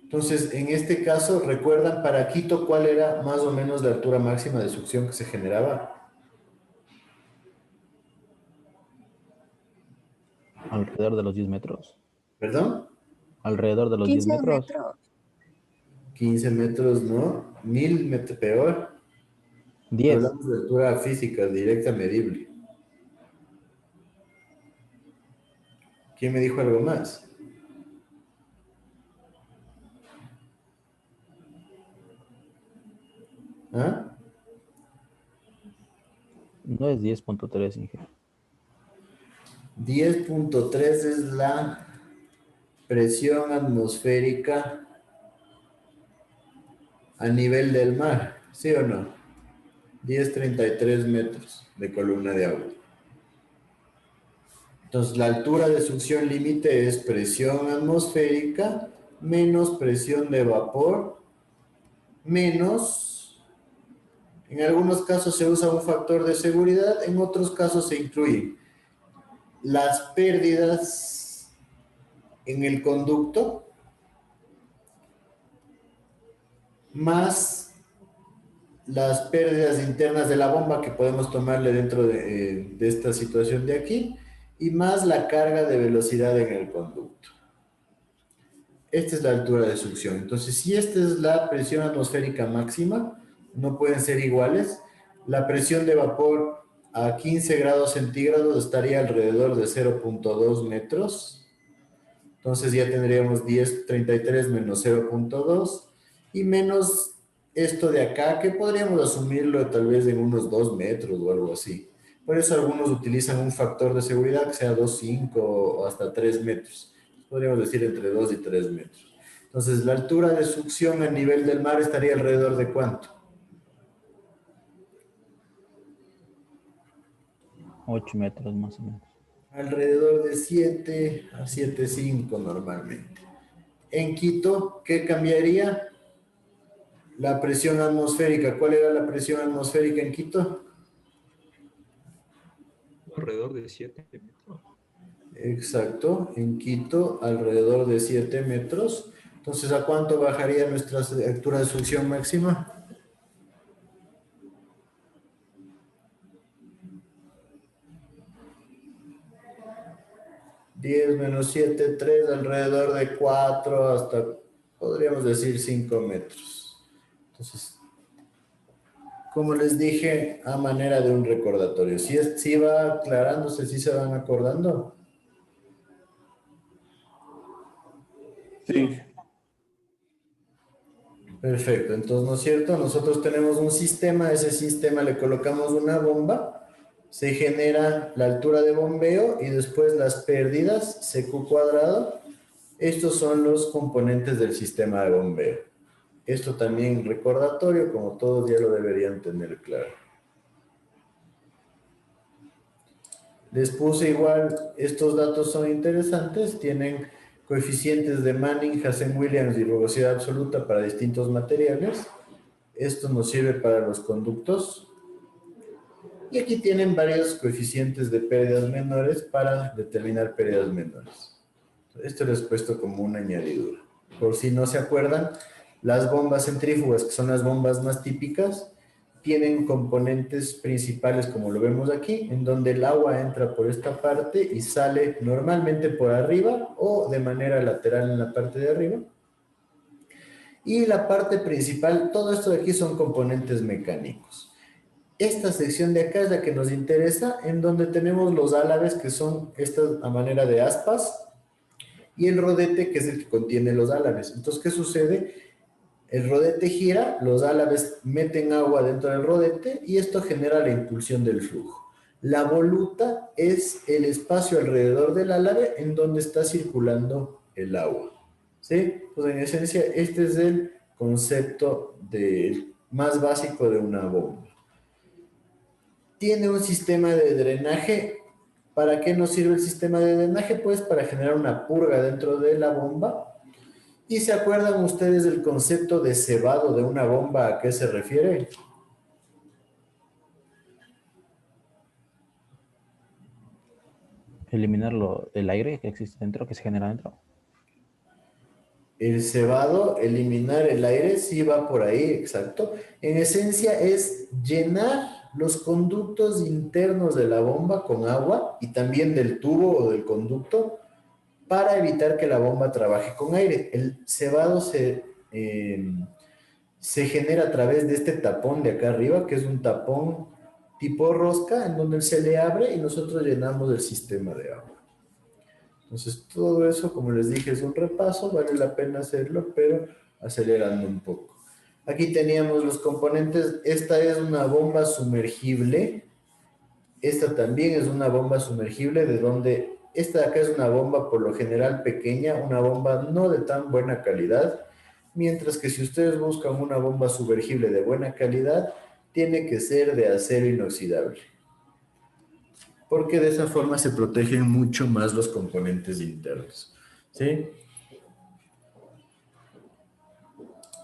Entonces, en este caso, ¿recuerdan para Quito cuál era más o menos la altura máxima de succión que se generaba? Alrededor de los 10 metros. ¿Perdón? Alrededor de los 10 metros. 15 metros, ¿no? 1000 metros peor. 10. Hablamos de altura física, directa, medible. ¿Quién me dijo algo más? ¿Ah? No es 10.3, Inge. 10.3 es la presión atmosférica a nivel del mar, ¿sí o no? 10.33 metros de columna de agua. Entonces, la altura de succión límite es presión atmosférica menos presión de vapor menos, en algunos casos se usa un factor de seguridad, en otros casos se incluyen las pérdidas en el conducto más las pérdidas internas de la bomba que podemos tomarle dentro de esta situación de aquí y más la carga de velocidad en el conducto. Esta es la altura de succión. Entonces, si esta es la presión atmosférica máxima, no pueden ser iguales. La presión de vapor a 15 grados centígrados estaría alrededor de 0.2 metros. Entonces ya tendríamos 10.33 menos 0.2 y menos esto de acá, que podríamos asumirlo tal vez en unos 2 metros o algo así. Por eso algunos utilizan un factor de seguridad que sea 2.5 o hasta 3 metros. Podríamos decir entre 2 y 3 metros. Entonces, la altura de succión a nivel del mar estaría alrededor de ¿cuánto? 8 metros más o menos. Alrededor de 7 a 7.5 normalmente. En Quito, ¿qué cambiaría? La presión atmosférica. ¿Cuál era la presión atmosférica en Quito? Alrededor de 7 metros. Exacto, en Quito alrededor de 7 metros. Entonces, ¿a cuánto bajaría nuestra altura de succión máxima? $10 menos 7, 3, alrededor de 4 hasta, podríamos decir, 5 metros. Entonces, como les dije, a manera de un recordatorio. ¿Sí va aclarándose, sí se van acordando? Sí. Perfecto, entonces, ¿no es cierto? Nosotros tenemos un sistema, a ese sistema le colocamos una bomba, se genera la altura de bombeo y después las pérdidas, CQ cuadrado. Estos son los componentes del sistema de bombeo. Esto también recordatorio, como todos ya lo deberían tener claro. Les puse igual, estos datos son interesantes, tienen coeficientes de Manning, Hazen-Williams y rugosidad absoluta para distintos materiales. Esto nos sirve para los conductos. Y aquí tienen varios coeficientes de pérdidas menores para determinar pérdidas menores. Esto les he puesto como una añadidura. Por si no se acuerdan, las bombas centrífugas, que son las bombas más típicas, tienen componentes principales, como lo vemos aquí, en donde el agua entra por esta parte y sale normalmente por arriba o de manera lateral en la parte de arriba. Y la parte principal, todo esto de aquí son componentes mecánicos. Esta sección de acá es la que nos interesa, en donde tenemos los álabes, que son estas a manera de aspas, y el rodete, que es el que contiene los álabes. Entonces, ¿qué sucede? El rodete gira, los álabes meten agua dentro del rodete y esto genera la impulsión del flujo. La voluta es el espacio alrededor del álabe en donde está circulando el agua. ¿Sí? Pues en esencia, este es el concepto más básico de una bomba. Tiene un sistema de drenaje. ¿Para qué nos sirve el sistema de drenaje? Pues para generar una purga dentro de la bomba ¿Y se acuerdan ustedes del concepto de cebado de una bomba? ¿A qué se refiere? Eliminar el aire que existe dentro, que se genera dentro. El cebado, eliminar el aire, sí va por ahí, exacto. En esencia es llenar los conductos internos de la bomba con agua y también del tubo o del conducto para evitar que la bomba trabaje con aire. El cebado se genera a través de este tapón de acá arriba, que es un tapón tipo rosca, en donde se le abre y nosotros llenamos el sistema de agua. Entonces, todo eso, como les dije, es un repaso, vale la pena hacerlo, pero acelerando un poco. Aquí teníamos los componentes. Esta es una bomba sumergible. Esta también es una bomba sumergible, de donde esta de acá es una bomba por lo general pequeña, una bomba no de tan buena calidad, mientras que si ustedes buscan una bomba sumergible de buena calidad, tiene que ser de acero inoxidable, porque de esa forma se protegen mucho más los componentes internos, ¿sí?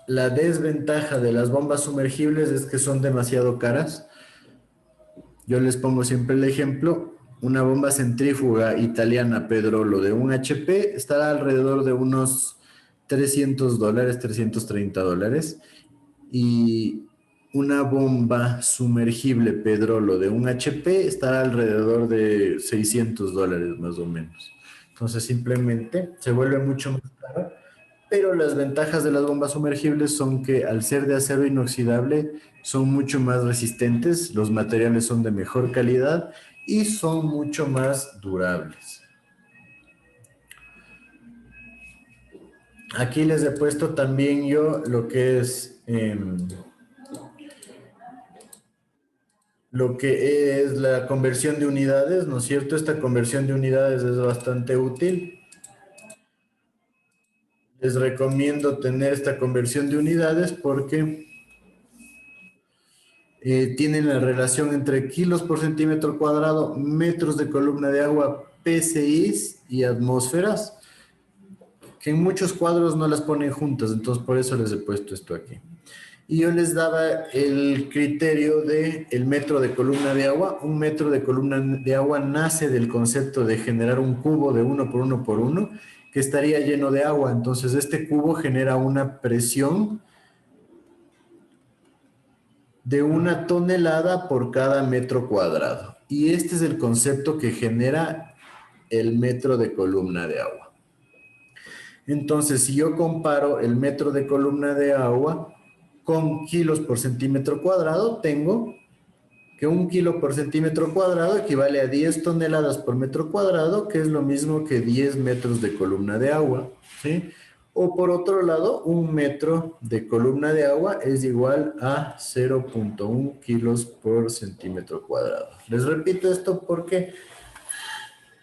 La desventaja de las bombas sumergibles es que son demasiado caras. Yo les pongo siempre el ejemplo. Una bomba centrífuga italiana Pedrolo de 1 HP estará alrededor de unos $300, $330. Y una bomba sumergible Pedrolo de 1 HP estará alrededor de $600 más o menos. Entonces simplemente se vuelve mucho más caro, pero las ventajas de las bombas sumergibles son que al ser de acero inoxidable son mucho más resistentes, los materiales son de mejor calidad y son mucho más durables. Aquí les he puesto también yo lo que es la conversión de unidades, ¿no es cierto? Esta conversión de unidades es bastante útil. Les recomiendo tener esta conversión de unidades porque tienen la relación entre kilos por centímetro cuadrado, metros de columna de agua, PSI y atmósferas, que en muchos cuadros no las ponen juntas, entonces por eso les he puesto esto aquí. Y yo les daba el criterio de el metro de columna de agua. Un metro de columna de agua nace del concepto de generar un cubo de 1 por 1 por 1 que estaría lleno de agua. Entonces este cubo genera una presión de 1 tonelada por cada metro cuadrado. Y este es el concepto que genera el metro de columna de agua. Entonces, si yo comparo el metro de columna de agua con kilos por centímetro cuadrado, tengo que 1 kilo por centímetro cuadrado equivale a 10 toneladas por metro cuadrado, que es lo mismo que 10 metros de columna de agua, ¿sí? O por otro lado, 1 metro de columna de agua es igual a 0.1 kilos por centímetro cuadrado. Les repito esto porque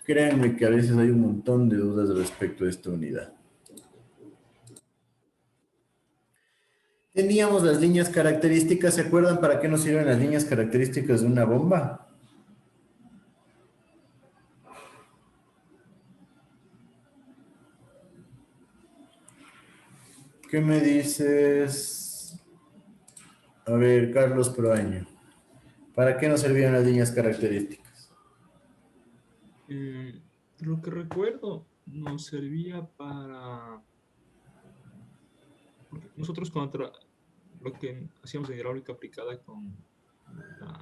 créanme que a veces hay un montón de dudas respecto a esta unidad. Teníamos las líneas características. ¿Se acuerdan para qué nos sirven las líneas características de una bomba? ¿Qué me dices? A ver, Carlos Proaño. ¿Para qué nos servían las líneas características? Lo que recuerdo, nos servía para... Porque nosotros lo que hacíamos en hidráulica aplicada con la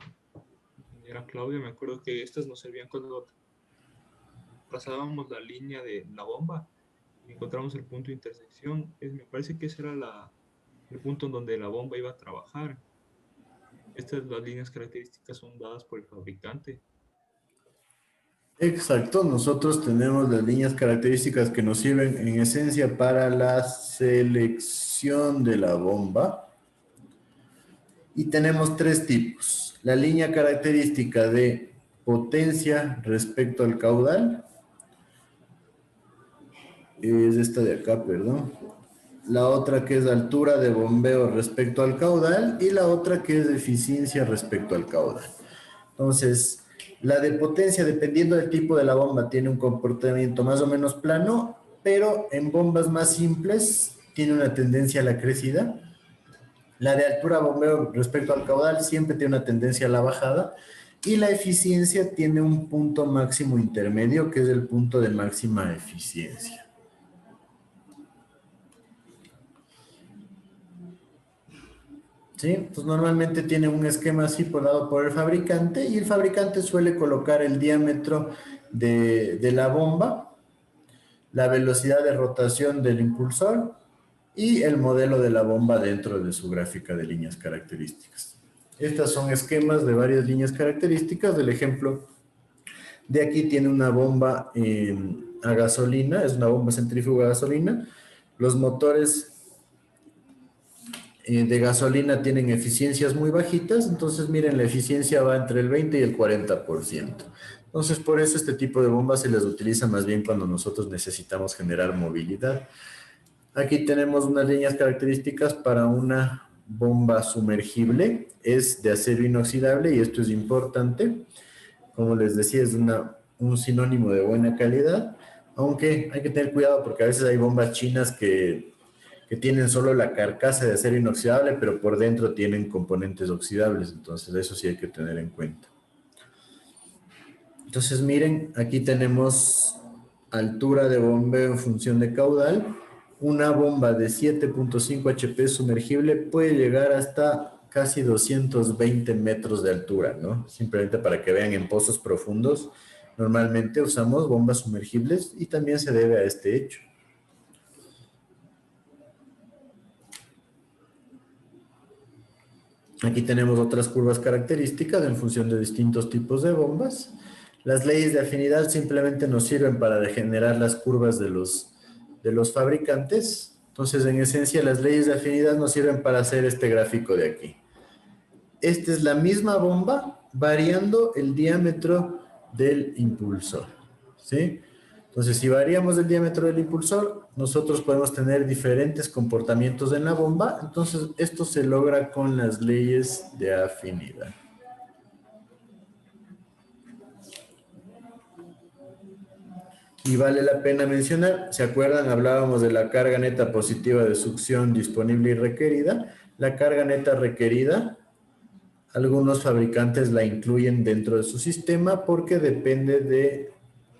ingeniera Claudia, me acuerdo que estas nos servían cuando trazábamos la línea de la bomba y encontramos el punto de intersección. Me parece que ese era el punto en donde la bomba iba a trabajar. Las líneas características son dadas por el fabricante. Exacto, nosotros tenemos las líneas características que nos sirven en esencia para la selección de la bomba. Y tenemos 3 tipos. La línea característica de potencia respecto al caudal. Es esta de acá, perdón. La otra que es altura de bombeo respecto al caudal. Y la otra que es eficiencia respecto al caudal. Entonces, la de potencia, dependiendo del tipo de la bomba, tiene un comportamiento más o menos plano pero en bombas más simples tiene una tendencia a la crecida. La de altura bombeo respecto al caudal siempre tiene una tendencia a la bajada, y la eficiencia tiene un punto máximo intermedio, que es el punto de máxima eficiencia. ¿Sí? Pues normalmente tiene un esquema así dado por el fabricante, y el fabricante suele colocar el diámetro de la bomba, la velocidad de rotación del impulsor y el modelo de la bomba dentro de su gráfica de líneas características. Estas son esquemas de varias líneas características. Del ejemplo de aquí tiene una bomba a gasolina, es una bomba centrífuga a gasolina. Los motores de gasolina tienen eficiencias muy bajitas, entonces miren, la eficiencia va entre el 20 y el 40%. Entonces, por eso este tipo de bombas se las utiliza más bien cuando nosotros necesitamos generar movilidad. Aquí tenemos unas líneas características para una bomba sumergible. Es de acero inoxidable, y esto es importante. Como les decía, es un sinónimo de buena calidad, aunque hay que tener cuidado porque a veces hay bombas chinas que tienen solo la carcasa de acero inoxidable, pero por dentro tienen componentes oxidables, entonces eso sí hay que tener en cuenta. Entonces miren, aquí tenemos altura de bombeo en función de caudal. Una bomba de 7.5 HP sumergible puede llegar hasta casi 220 metros de altura, ¿no? Simplemente para que vean, en pozos profundos normalmente usamos bombas sumergibles, y también se debe a este hecho. Aquí tenemos otras curvas características en función de distintos tipos de bombas. Las leyes de afinidad simplemente nos sirven para generar las curvas de los fabricantes. Entonces, en esencia, las leyes de afinidad nos sirven para hacer este gráfico de aquí. Esta es la misma bomba variando el diámetro del impulsor, ¿sí? Entonces, si variamos el diámetro del impulsor, nosotros podemos tener diferentes comportamientos en la bomba. Entonces, esto se logra con las leyes de afinidad. Y vale la pena mencionar, ¿se acuerdan? Hablábamos de la carga neta positiva de succión disponible y requerida. La carga neta requerida, algunos fabricantes la incluyen dentro de su sistema porque depende de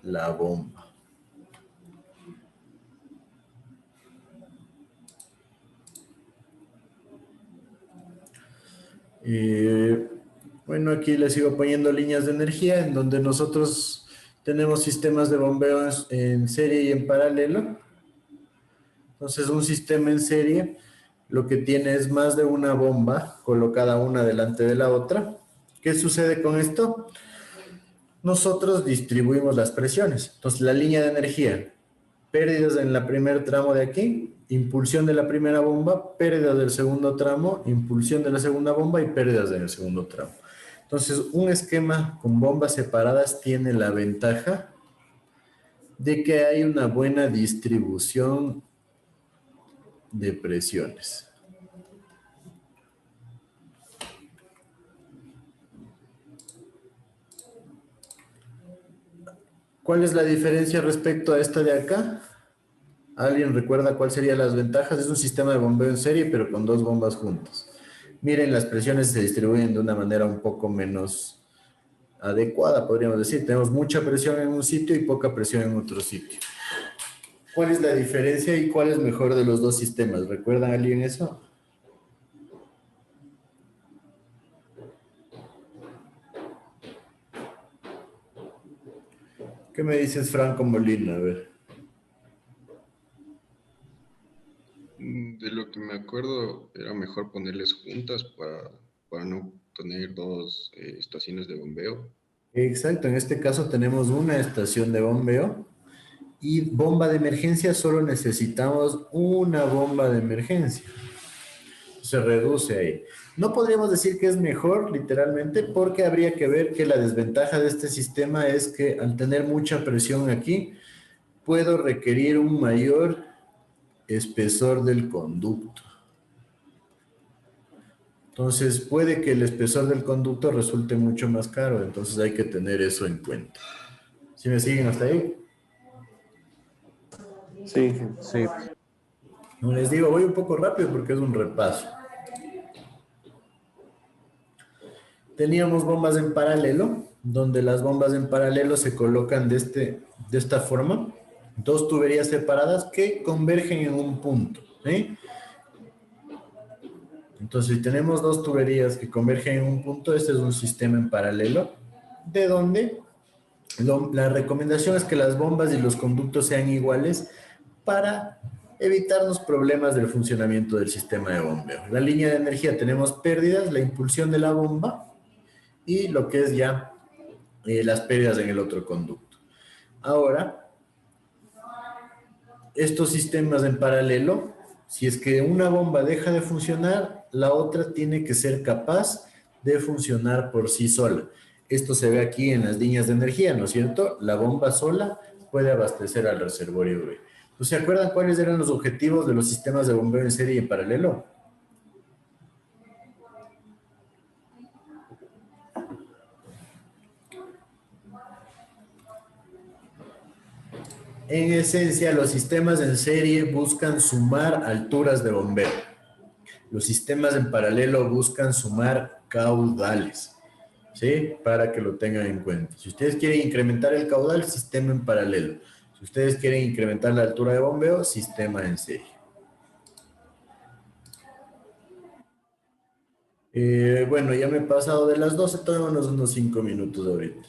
la bomba. Bueno, aquí les sigo poniendo líneas de energía en donde nosotros tenemos sistemas de bombeo en serie y en paralelo. Entonces, un sistema en serie lo que tiene es más de una bomba colocada una delante de la otra. ¿Qué sucede con esto? Nosotros distribuimos las presiones. Entonces, la línea de energía, pérdidas en el primer tramo de aquí, impulsión de la primera bomba, pérdidas del segundo tramo, impulsión de la segunda bomba y pérdidas en el segundo tramo. Entonces, un esquema con bombas separadas tiene la ventaja de que hay una buena distribución de presiones. ¿Cuál es la diferencia respecto a esta de acá? ¿Alguien recuerda cuáles serían las ventajas? Es un sistema de bombeo en serie, pero con dos bombas juntas. Miren, las presiones se distribuyen de una manera un poco menos adecuada, podríamos decir. Tenemos mucha presión en un sitio y poca presión en otro sitio. ¿Cuál es la diferencia y cuál es mejor de los dos sistemas? ¿Recuerdan alguien eso? ¿Qué me dices, Franco Molina? A ver. De lo que me acuerdo, era mejor ponerles juntas para no tener dos estaciones de bombeo. Exacto, en este caso tenemos una estación de bombeo y bomba de emergencia, solo necesitamos una bomba de emergencia. Se reduce ahí. No podríamos decir que es mejor, literalmente, porque habría que ver que la desventaja de este sistema es que al tener mucha presión aquí, puedo requerir un mayor espesor del conducto. Entonces, puede que el espesor del conducto resulte mucho más caro, entonces hay que tener eso en cuenta. ¿Sí me siguen hasta ahí? Sí, Sí. Como les digo, voy un poco rápido porque es un repaso. Teníamos bombas en paralelo, donde las bombas en paralelo se colocan de esta forma. Dos tuberías separadas que convergen en un punto. ¿Sí? Entonces, si tenemos dos tuberías que convergen en un punto, este es un sistema en paralelo, de donde la recomendación es que las bombas y los conductos sean iguales para evitarnos problemas del funcionamiento del sistema de bombeo. La línea de energía tenemos pérdidas, la impulsión de la bomba y lo que es ya las pérdidas en el otro conducto. Ahora, estos sistemas en paralelo, si es que una bomba deja de funcionar, la otra tiene que ser capaz de funcionar por sí sola. Esto se ve aquí en las líneas de energía, ¿no es cierto? La bomba sola puede abastecer al reservorio B. ¿Se acuerdan cuáles eran los objetivos de los sistemas de bombeo en serie y en paralelo? En esencia, los sistemas en serie buscan sumar alturas de bombeo. Los sistemas en paralelo buscan sumar caudales, ¿sí? Para que lo tengan en cuenta. Si ustedes quieren incrementar el caudal, sistema en paralelo. Si ustedes quieren incrementar la altura de bombeo, sistema en serie. Bueno, ya me he pasado de las 12, tomémonos unos 5 minutos ahorita.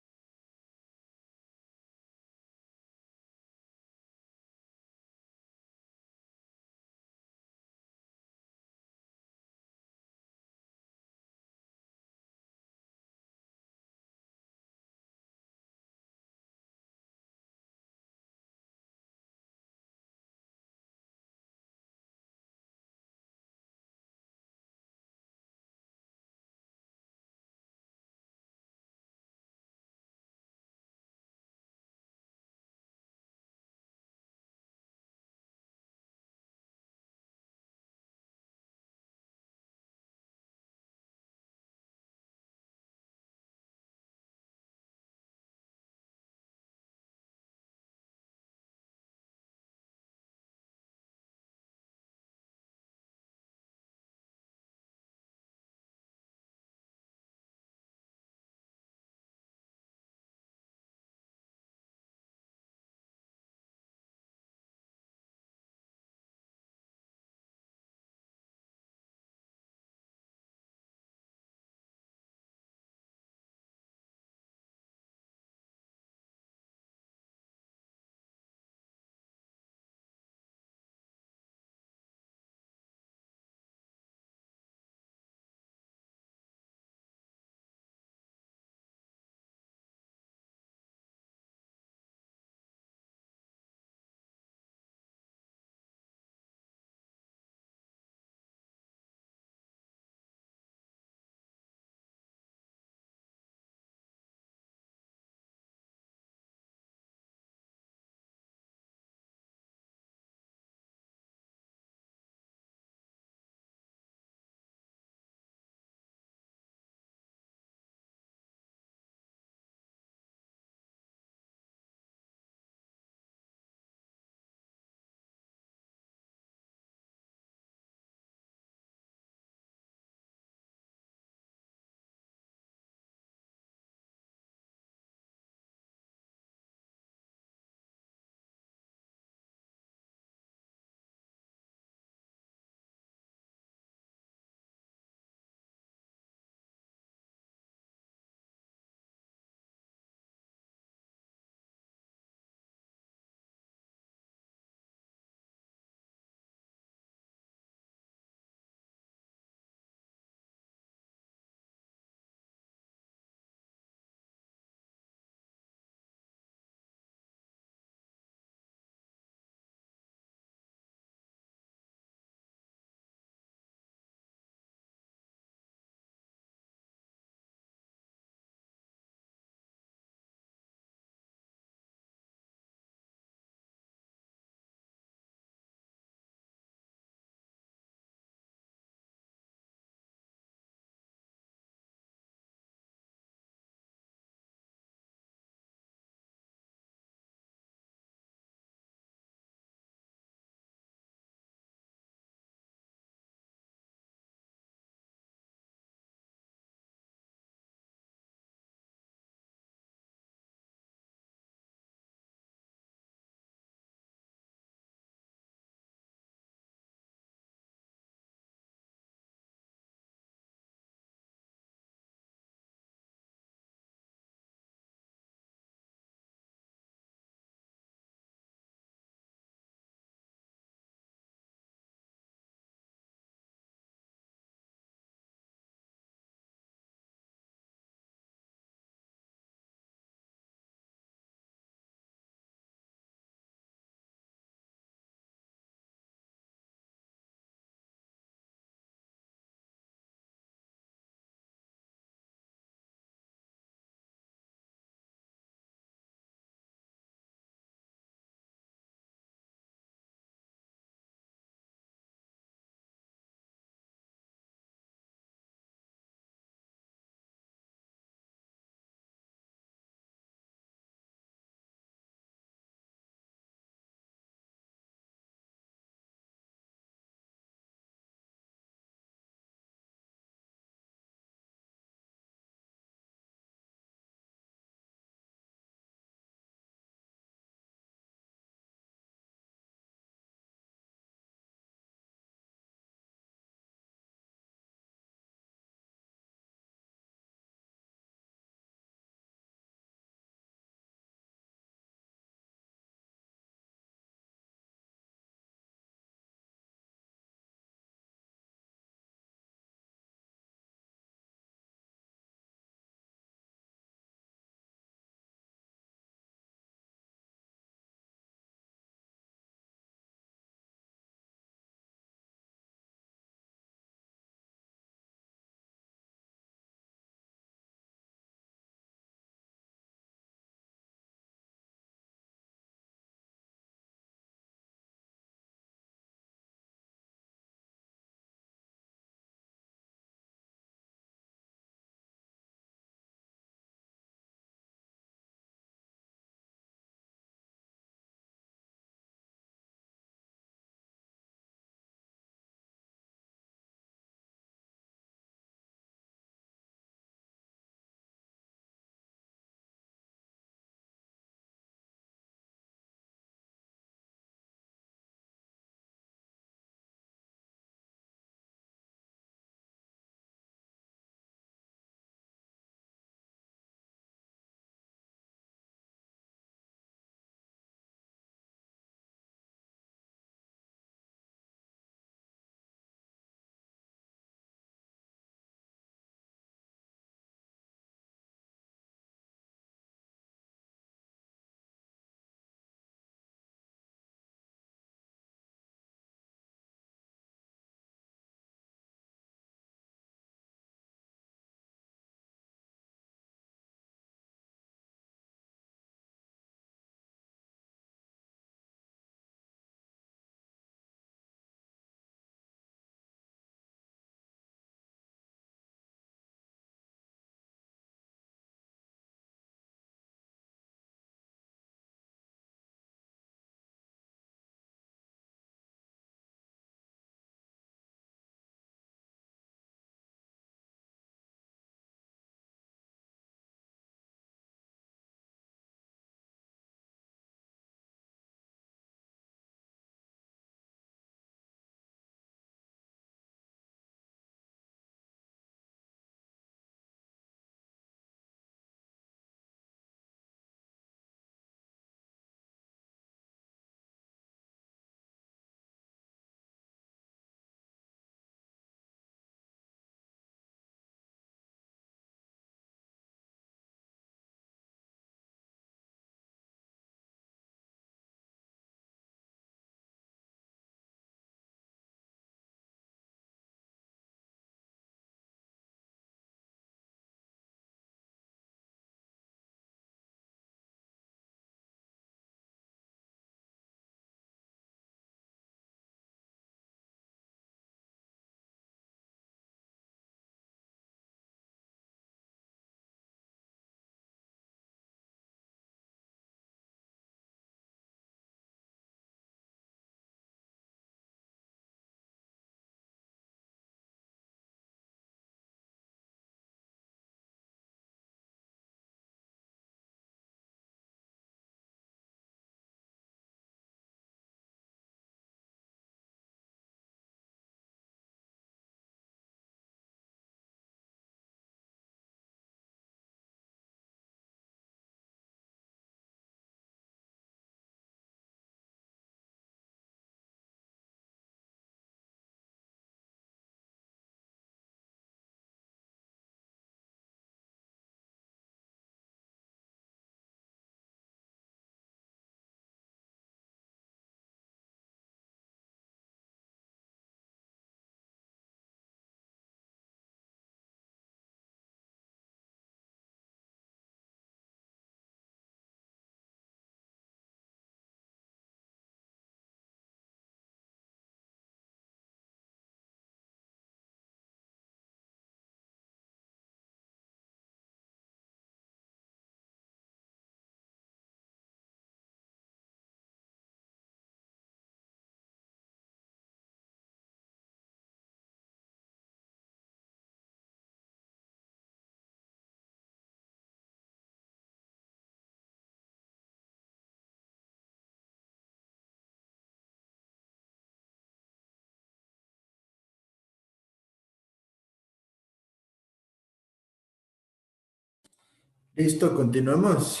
Listo, continuamos.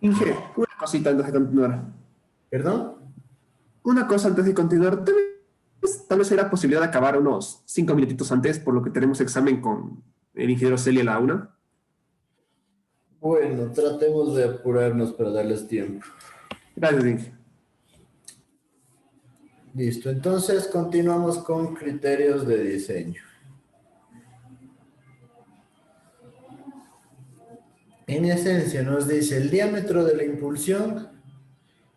Inge, una cosita antes de continuar. ¿Perdón? Una cosa antes de continuar. Tal vez era posibilidad de acabar unos 5 minutitos antes, por lo que tenemos examen con el ingeniero Celia a la 1. Bueno, tratemos de apurarnos para darles tiempo. Gracias, Inge. Listo, entonces continuamos con criterios de diseño. En esencia nos dice el diámetro de la impulsión,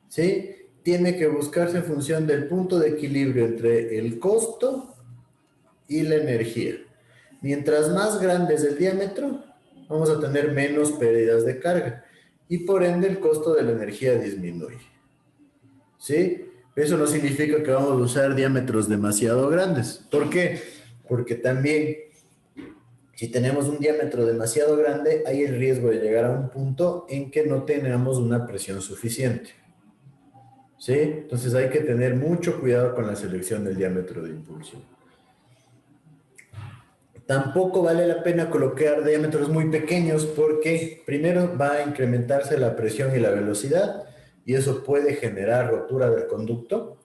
¿sí? Tiene que buscarse en función del punto de equilibrio entre el costo y la energía. Mientras más grande es el diámetro, vamos a tener menos pérdidas de carga y por ende el costo de la energía disminuye. ¿Sí? Eso no significa que vamos a usar diámetros demasiado grandes. ¿Por qué? Porque también si tenemos un diámetro demasiado grande, hay el riesgo de llegar a un punto en que no tengamos una presión suficiente. ¿Sí? Entonces hay que tener mucho cuidado con la selección del diámetro de impulsión. Tampoco vale la pena colocar diámetros muy pequeños porque primero va a incrementarse la presión y la velocidad y eso puede generar rotura del conducto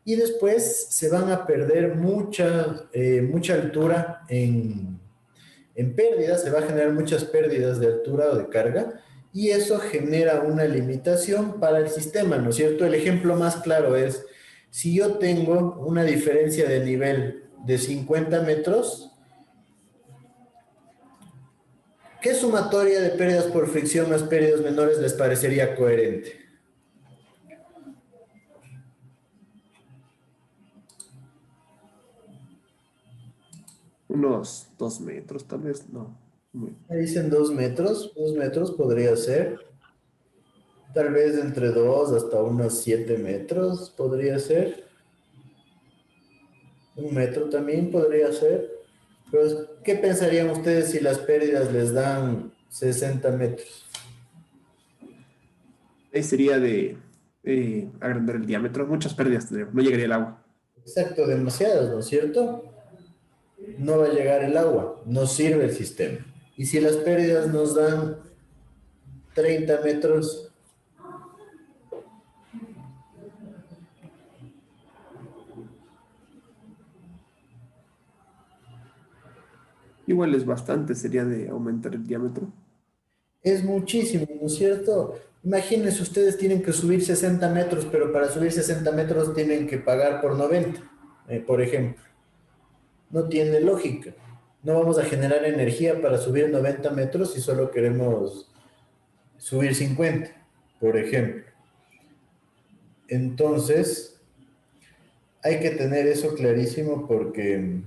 y después se van a perder mucha altura en pérdidas, se va a generar muchas pérdidas de altura o de carga y eso genera una limitación para el sistema, ¿no es cierto? El ejemplo más claro es, si yo tengo una diferencia de nivel de 50 metros, ¿qué sumatoria de pérdidas por fricción más pérdidas menores les parecería coherente? Unos 2 metros, tal vez, no. Ahí dicen 2 metros, 2 metros podría ser. Tal vez entre 2 hasta unos 7 metros podría ser. 1 metro también podría ser. Pero, ¿qué pensarían ustedes si las pérdidas les dan 60 metros? Ahí sería de agrandar el diámetro. Muchas pérdidas tendríamos. No llegaría el agua. Exacto, demasiadas, ¿no es cierto? No va a llegar el agua, no sirve el sistema. Y si las pérdidas nos dan 30 metros, Igual es bastante, sería de aumentar el diámetro. es muchísimo, ¿no es cierto? Imagínense, ustedes tienen que subir 60 metros, pero para subir 60 metros tienen que pagar por 90, por ejemplo. No tiene lógica. No vamos a generar energía para subir 90 metros si solo queremos subir 50, por ejemplo. Entonces, hay que tener eso clarísimo porque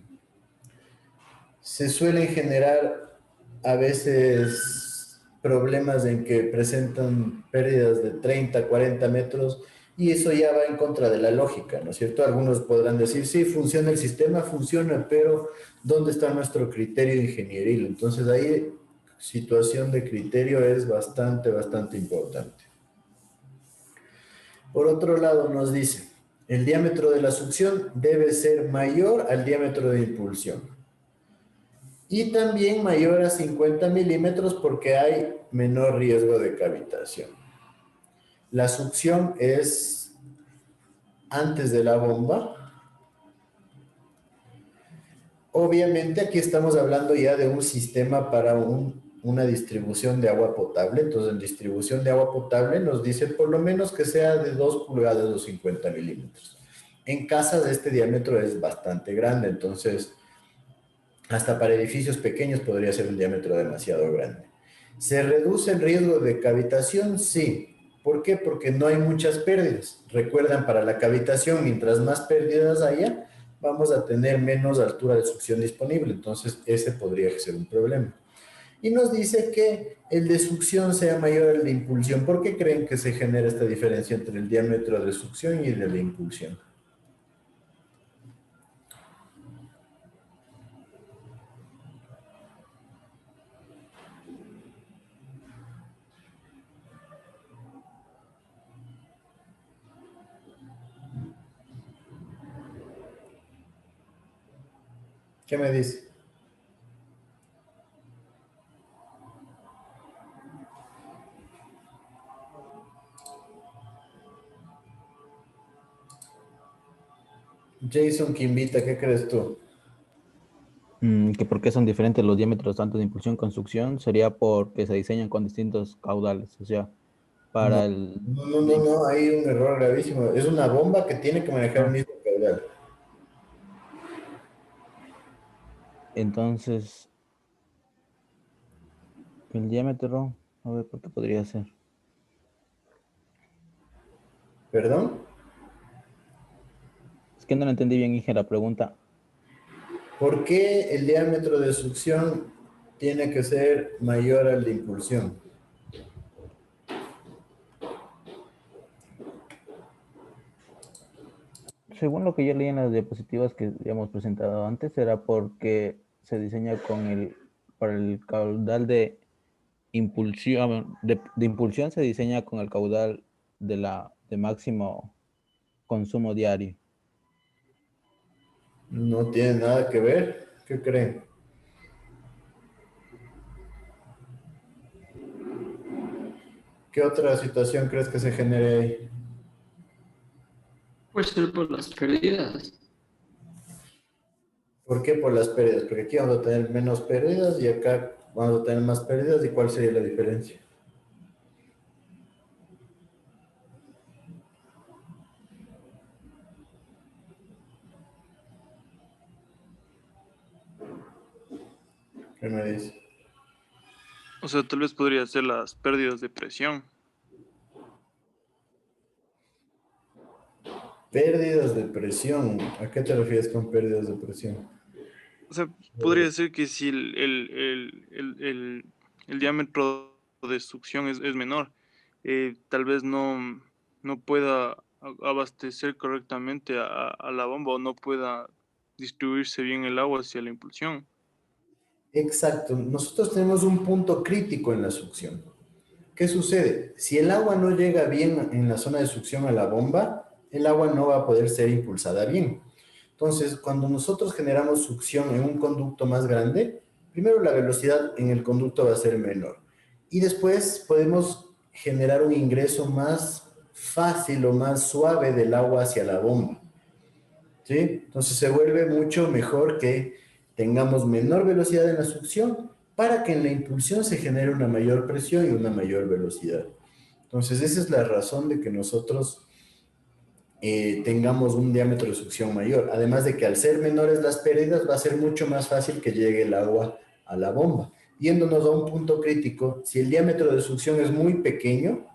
se suelen generar a veces problemas en que presentan pérdidas de 30, 40 metros y eso ya va en contra de la lógica, ¿no es cierto? Algunos podrán decir, sí, funciona el sistema, funciona, pero ¿dónde está nuestro criterio ingenieril? Entonces ahí situación de criterio es bastante, bastante importante. Por otro lado nos dice, el diámetro de la succión debe ser mayor al diámetro de impulsión. Y también mayor a 50 milímetros porque hay menor riesgo de cavitación. La succión es antes de la bomba. Obviamente aquí estamos hablando ya de un sistema para una distribución de agua potable. Entonces en distribución de agua potable nos dice por lo menos que sea de 2 pulgadas o 50 milímetros. En casas este diámetro es bastante grande, entonces hasta para edificios pequeños podría ser un diámetro demasiado grande. ¿Se reduce el riesgo de cavitación? Sí. ¿Por qué? Porque no hay muchas pérdidas. Recuerdan, para la cavitación, mientras más pérdidas haya, vamos a tener menos altura de succión disponible. Entonces, ese podría ser un problema. Y nos dice que el de succión sea mayor al de impulsión. ¿Por qué creen que se genera esta diferencia entre el diámetro de succión y el de la impulsión? ¿Qué me dice? Jason Quimbita, ¿qué crees tú? Que por qué son diferentes los diámetros tanto de impulsión como succión sería porque se diseñan con distintos caudales. O sea, No, para el... no, hay un error gravísimo. Es una bomba que tiene que manejar el mismo caudal. Entonces, el diámetro, a ver, ¿por qué podría ser? ¿Perdón? Es que no lo entendí bien, Inge, la pregunta. ¿Por qué el diámetro de succión tiene que ser mayor al de impulsión? Según lo que yo leí en las diapositivas que habíamos presentado antes, era porque se diseña para el caudal de impulsión, de impulsión se diseña con el caudal de máximo consumo diario. No tiene nada que ver. ¿Qué creen? ¿Qué otra situación crees que se genere ahí? Puede ser por las pérdidas. ¿Por qué por las pérdidas? Porque aquí vamos a tener menos pérdidas y acá vamos a tener más pérdidas. ¿Y cuál sería la diferencia? ¿Qué me dice? O sea, tal vez podría ser las pérdidas de presión. Pérdidas de presión. ¿A qué te refieres con pérdidas de presión? O sea, podría ser que si el diámetro de succión es menor, tal vez no pueda abastecer correctamente a la bomba o no pueda distribuirse bien el agua hacia la impulsión. Exacto. Nosotros tenemos un punto crítico en la succión. ¿Qué sucede? Si el agua no llega bien en la zona de succión a la bomba, el agua no va a poder ser impulsada bien. Entonces, cuando nosotros generamos succión en un conducto más grande, primero la velocidad en el conducto va a ser menor. Y después podemos generar un ingreso más fácil o más suave del agua hacia la bomba. ¿Sí? Entonces se vuelve mucho mejor que tengamos menor velocidad en la succión para que en la impulsión se genere una mayor presión y una mayor velocidad. Entonces esa es la razón de que nosotros tengamos un diámetro de succión mayor. Además de que al ser menores las pérdidas va a ser mucho más fácil que llegue el agua a la bomba. Yéndonos a un punto crítico, si el diámetro de succión es muy pequeño,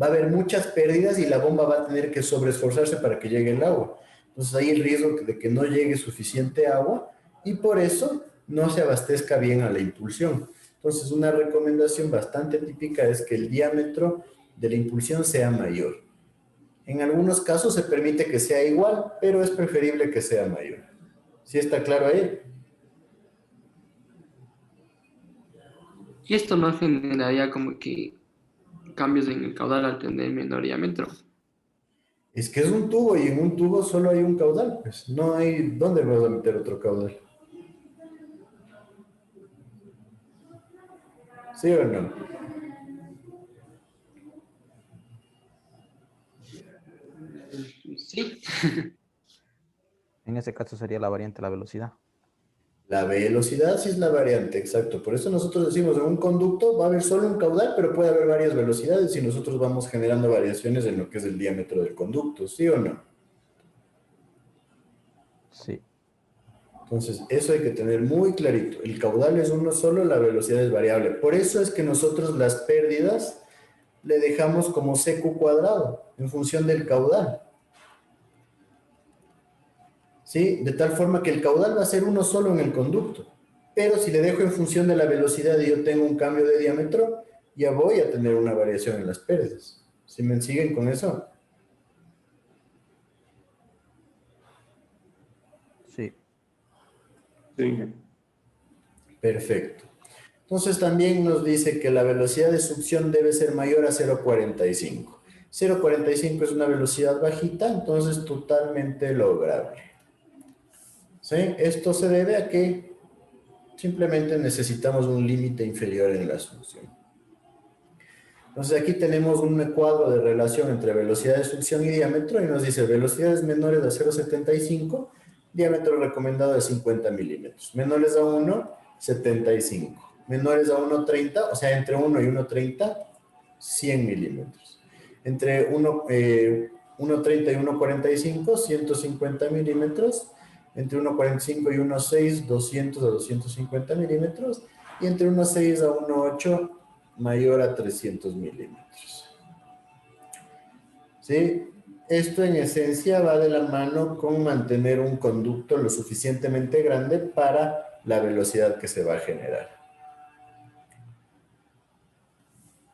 va a haber muchas pérdidas y la bomba va a tener que sobreesforzarse para que llegue el agua. Entonces hay el riesgo de que no llegue suficiente agua y por eso no se abastezca bien a la impulsión. Entonces una recomendación bastante típica es que el diámetro de la impulsión sea mayor. En algunos casos se permite que sea igual, pero es preferible que sea mayor. ¿Sí está claro ahí? Y esto no generaría como que cambios en el caudal al tener menor diámetro. Es que es un tubo y en un tubo solo hay un caudal, pues no hay dónde vas a meter otro caudal. ¿Sí o no? Sí. En ese caso sería la variante la velocidad. La velocidad sí es la variante, exacto. Por eso nosotros decimos, en un conducto va a haber solo un caudal, pero puede haber varias velocidades y nosotros vamos generando variaciones en lo que es el diámetro del conducto, ¿sí o no? Sí. Entonces, eso hay que tener muy clarito. El caudal es uno solo, la velocidad es variable. Por eso es que nosotros las pérdidas le dejamos como CQ cuadrado, en función del caudal. ¿Sí? De tal forma que el caudal va a ser uno solo en el conducto. Pero si le dejo en función de la velocidad y yo tengo un cambio de diámetro, ya voy a tener una variación en las pérdidas. ¿Sí me siguen con eso? Sí. Sí. Perfecto. Entonces también nos dice que la velocidad de succión debe ser mayor a 0.45. 0.45 es una velocidad bajita, entonces totalmente lograble. ¿Sí? Esto se debe a que simplemente necesitamos un límite inferior en la succión. Entonces aquí tenemos un cuadro de relación entre velocidad de succión y diámetro y nos dice velocidades menores a 0,75, diámetro recomendado de 50 milímetros. Menores a 1, 75. Menores a 1,30, o sea, entre 1 y 1,30, 100 milímetros. Entre 1,30 y 1,45, 150 milímetros. Entre 1,45 y 1,6, 200 a 250 milímetros. Y entre 1,6 a 1,8, mayor a 300 milímetros. ¿Sí? Esto en esencia va de la mano con mantener un conducto lo suficientemente grande para la velocidad que se va a generar.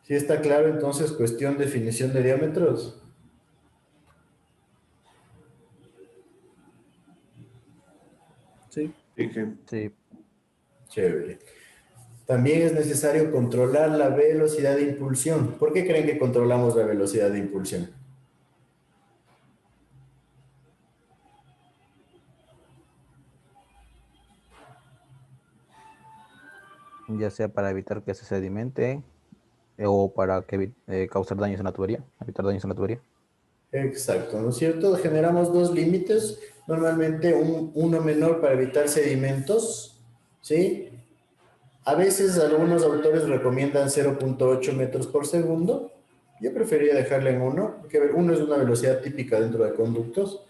¿Sí está claro entonces cuestión de definición de diámetros? ¿Sí? Sí. Chévere. También es necesario controlar la velocidad de impulsión. ¿Por qué creen que controlamos la velocidad de impulsión? Ya sea para evitar que se sedimente o para que, causar daños en la tubería, evitar daños en la tubería. Exacto, ¿no es cierto? Generamos dos límites, normalmente uno menor para evitar sedimentos, ¿sí? A veces algunos autores recomiendan 0,8 metros por segundo. Yo preferiría dejarle en 1, porque 1 es una velocidad típica dentro de conductos.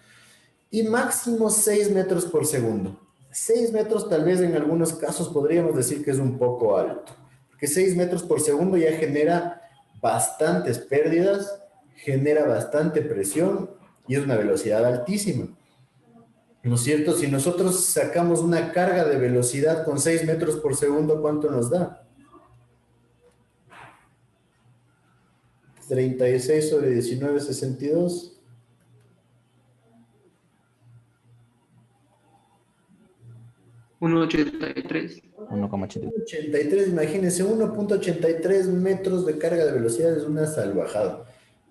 Y máximo 6 metros por segundo. 6 metros tal vez en algunos casos podríamos decir que es un poco alto, porque 6 metros por segundo ya genera bastantes pérdidas, genera bastante presión y es una velocidad altísima. ¿No es cierto? Si nosotros sacamos una carga de velocidad con 6 metros por segundo, ¿cuánto nos da? 36 sobre 19,62. 1,83. 1,83, imagínense, 1,83 metros de carga de velocidad es una salvajada.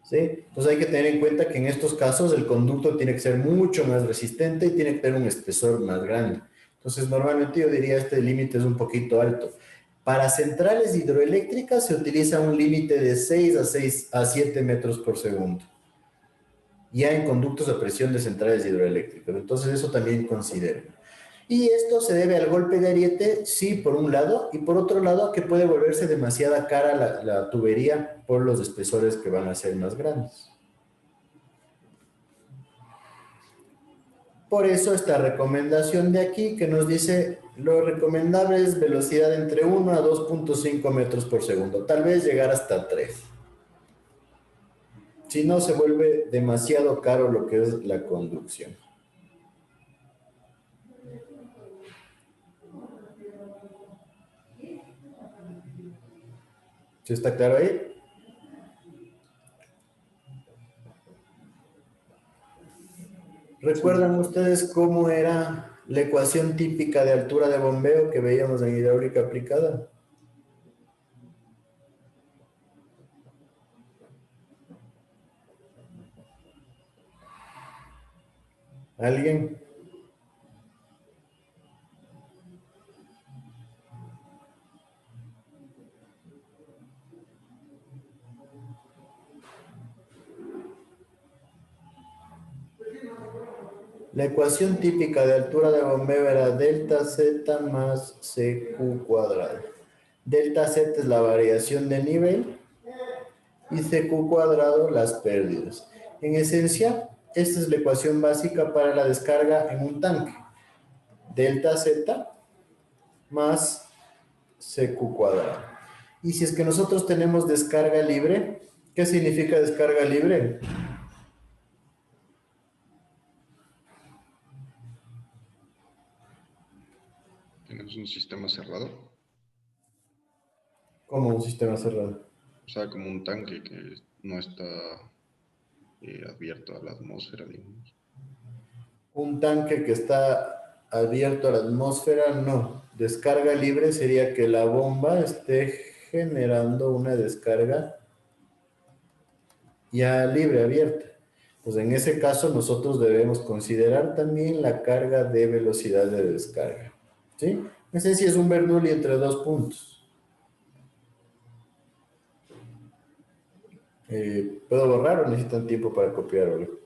¿Sí? Entonces hay que tener en cuenta que en estos casos el conducto tiene que ser mucho más resistente y tiene que tener un espesor más grande. Entonces normalmente yo diría este límite es un poquito alto. Para centrales hidroeléctricas se utiliza un límite de 6 a 7 metros por segundo. Ya en conductos a presión de centrales hidroeléctricas. Entonces eso también consideren. Y esto se debe al golpe de ariete, sí, por un lado, y por otro lado, que puede volverse demasiada cara la tubería por los espesores que van a ser más grandes. Por eso esta recomendación de aquí que nos dice lo recomendable es velocidad entre 1 a 2,5 metros por segundo, tal vez llegar hasta 3. Si no, se vuelve demasiado caro lo que es la conducción. ¿Sí está claro ahí? ¿Recuerdan ustedes cómo era la ecuación típica de altura de bombeo que veíamos en hidráulica aplicada? ¿Alguien? La ecuación típica de altura de bombeo era delta Z más CQ cuadrado. Delta Z es la variación de nivel y CQ cuadrado las pérdidas. En esencia, esta es la ecuación básica para la descarga en un tanque. Delta Z más CQ cuadrado. Y si es que nosotros tenemos descarga libre, ¿qué significa descarga libre? Tenemos un sistema cerrado. ¿Cómo un sistema cerrado? O sea, como un tanque que no está abierto a la atmósfera, digamos. Un tanque que está abierto a la atmósfera, no. Descarga libre sería que la bomba esté generando una descarga ya libre, abierta. Pues en ese caso nosotros debemos considerar también la carga de velocidad de descarga. ¿Sí? Ese sí es un Bernoulli entre dos puntos. ¿Puedo borrar o necesitan tiempo para copiar algo?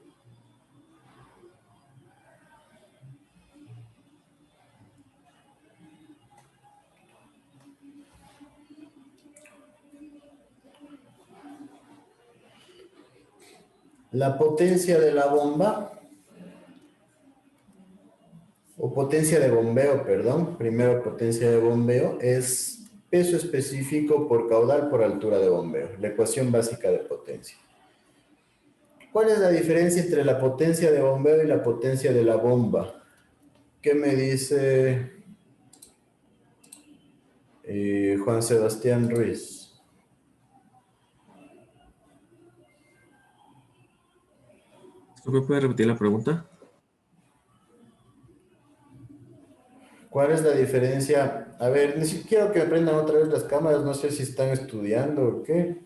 La potencia de la bomba, o potencia de bombeo, perdón, primero potencia de bombeo, es peso específico por caudal por altura de bombeo, la ecuación básica de potencia. ¿Cuál es la diferencia entre la potencia de bombeo y la potencia de la bomba? ¿Qué me dice Juan Sebastián Ruiz? ¿Me puede repetir la pregunta? ¿Cuál es la diferencia? A ver, quiero que aprendan otra vez las cámaras, no sé si están estudiando o qué.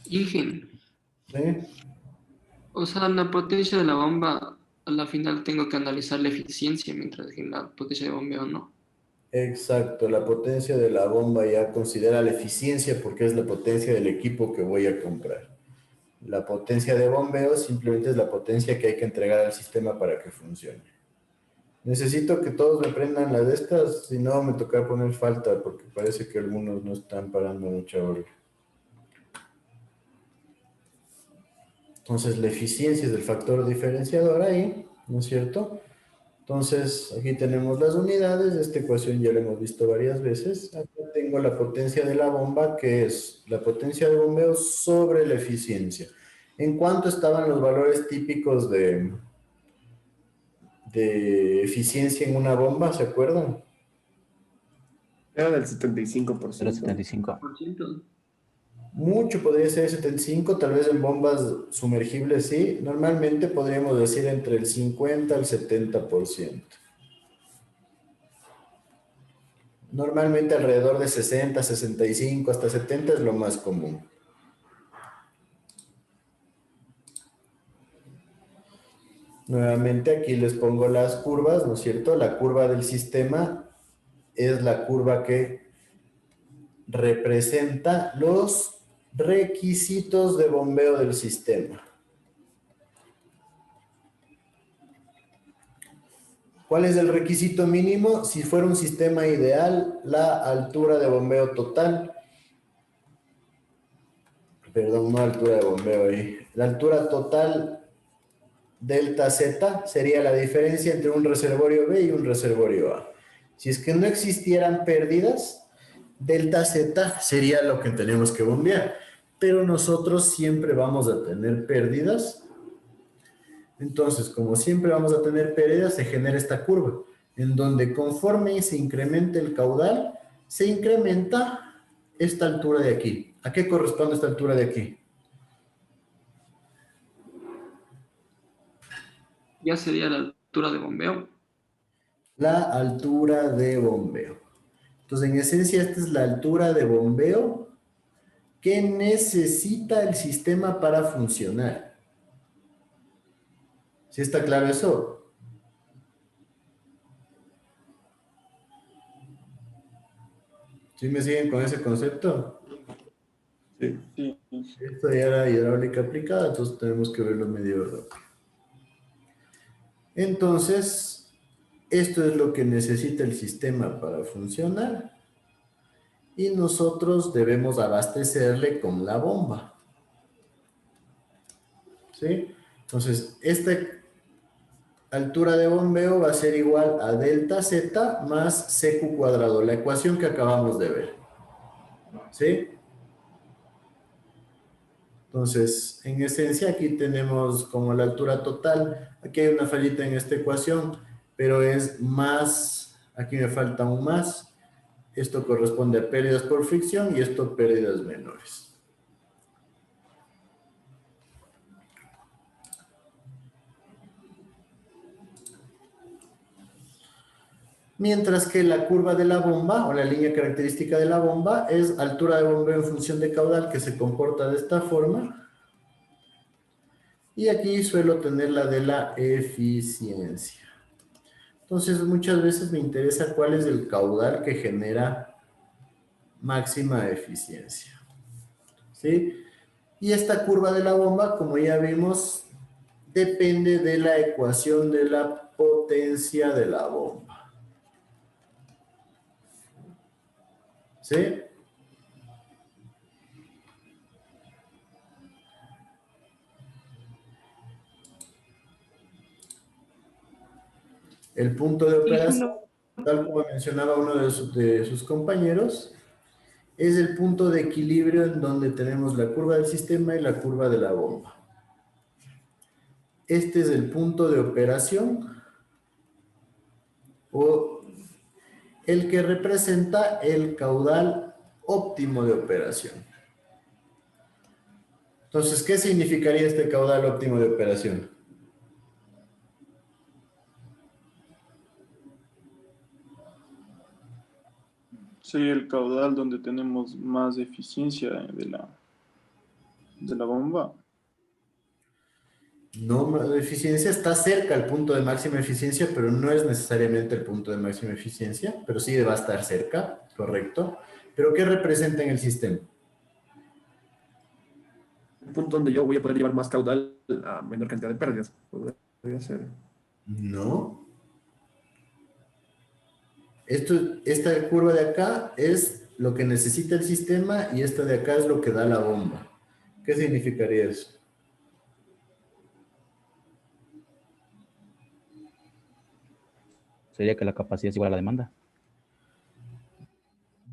Ingen. ¿Sí? O sea, la potencia de la bomba, a la final tengo que analizar la eficiencia, mientras que la potencia de bombeo no. Exacto, la potencia de la bomba ya considera la eficiencia porque es la potencia del equipo que voy a comprar. La potencia de bombeo simplemente es la potencia que hay que entregar al sistema para que funcione. Necesito que todos me aprendan las de estas, si no me toca poner falta porque parece que algunos no están parando mucha hora. Entonces la eficiencia es el factor diferenciador ahí, ¿no es cierto? Entonces, aquí tenemos las unidades, esta ecuación ya la hemos visto varias veces. Acá tengo la potencia de la bomba, que es la potencia de bombeo sobre la eficiencia. ¿En cuánto estaban los valores típicos de eficiencia en una bomba? ¿Se acuerdan? Era del 75%. Era 75. Mucho podría ser 75, tal vez en bombas sumergibles sí. Normalmente podríamos decir entre el 50 al 70%. Normalmente alrededor de 60, 65, hasta 70 es lo más común. Nuevamente aquí les pongo las curvas, ¿no es cierto? La curva del sistema es la curva que representa los requisitos de bombeo del sistema. ¿Cuál es el requisito mínimo? Si fuera un sistema ideal, la altura de bombeo total. Perdón, no altura de bombeo ahí. La altura total delta Z sería la diferencia entre un reservorio B y un reservorio A. Si es que no existieran pérdidas, delta Z sería lo que tenemos que bombear. Pero nosotros siempre vamos a tener pérdidas. Entonces, como siempre vamos a tener pérdidas, se genera esta curva, en donde conforme se incrementa el caudal, se incrementa esta altura de aquí. ¿A qué corresponde esta altura de aquí? Ya sería la altura de bombeo. La altura de bombeo. Entonces, en esencia, esta es la altura de bombeo que necesita el sistema para funcionar. ¿Sí está claro eso? ¿Sí me siguen con ese concepto? Sí. Esto ya era hidráulica aplicada, entonces tenemos que verlo medio rápido. Entonces, esto es lo que necesita el sistema para funcionar. Y nosotros debemos abastecerle con la bomba. ¿Sí? Entonces, esta altura de bombeo va a ser igual a delta Z más CQ cuadrado, la ecuación que acabamos de ver. ¿Sí? Entonces, en esencia, aquí tenemos como la altura total. Aquí hay una fallita en esta ecuación, pero es más, aquí me falta un más. Esto corresponde a pérdidas por fricción y esto pérdidas menores. Mientras que la curva de la bomba, o la línea característica de la bomba, es altura de bombeo en función de caudal, que se comporta de esta forma. Y aquí suelo tener la de la eficiencia. Entonces, muchas veces me interesa cuál es el caudal que genera máxima eficiencia. ¿Sí? Y esta curva de la bomba, como ya vimos, depende de la ecuación de la potencia de la bomba. ¿Sí? El punto de operación, tal como mencionaba uno de sus compañeros, es el punto de equilibrio en donde tenemos la curva del sistema y la curva de la bomba. Este es el punto de operación o el que representa el caudal óptimo de operación. Entonces, ¿qué significaría este caudal óptimo de operación? Sería el caudal donde tenemos más eficiencia de la bomba. No, la eficiencia está cerca al punto de máxima eficiencia, pero no es necesariamente el punto de máxima eficiencia, pero sí va a estar cerca, correcto. ¿Pero qué representa en el sistema? El punto donde yo voy a poder llevar más caudal a menor cantidad de pérdidas. Podría ser. No. Esta curva de acá es lo que necesita el sistema y esta de acá es lo que da la bomba. ¿Qué significaría eso? Sería que la capacidad es igual a la demanda.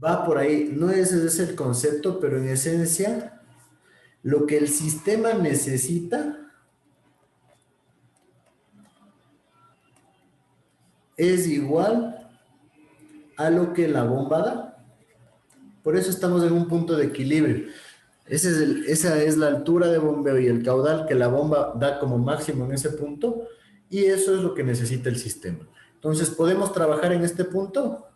Va por ahí. No ese es el concepto, pero en esencia, lo que el sistema necesita es igual a lo que la bomba da. Por eso estamos en un punto de equilibrio. Esa es la altura de bombeo y el caudal que la bomba da como máximo en ese punto, y eso es lo que necesita el sistema. Entonces, ¿podemos trabajar en este punto?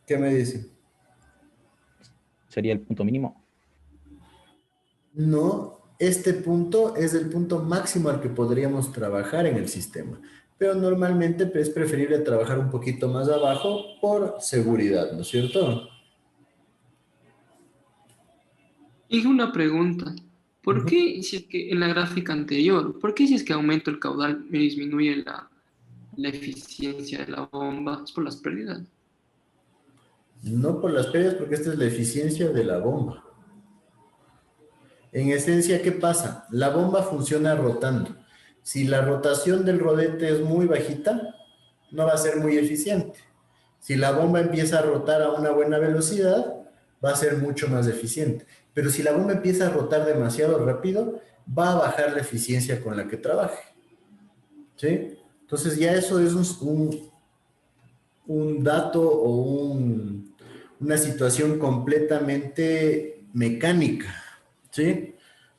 ¿Qué me dicen? Sería el punto mínimo. No, este punto es el punto máximo al que podríamos trabajar en el sistema, pero normalmente es preferible trabajar un poquito más abajo por seguridad, ¿no es cierto? Y una pregunta. ¿Por qué si es que en la gráfica anterior, por qué si es que aumento el caudal me disminuye la eficiencia de la bomba? ¿Es por las pérdidas? No por las pérdidas, porque esta es la eficiencia de la bomba. En esencia, ¿qué pasa? La bomba funciona rotando. Si la rotación del rodete es muy bajita, no va a ser muy eficiente. Si la bomba empieza a rotar a una buena velocidad, va a ser mucho más eficiente. Pero si la bomba empieza a rotar demasiado rápido, va a bajar la eficiencia con la que trabaje. ¿Sí? Entonces ya eso es un dato o una situación completamente mecánica. ¿Sí?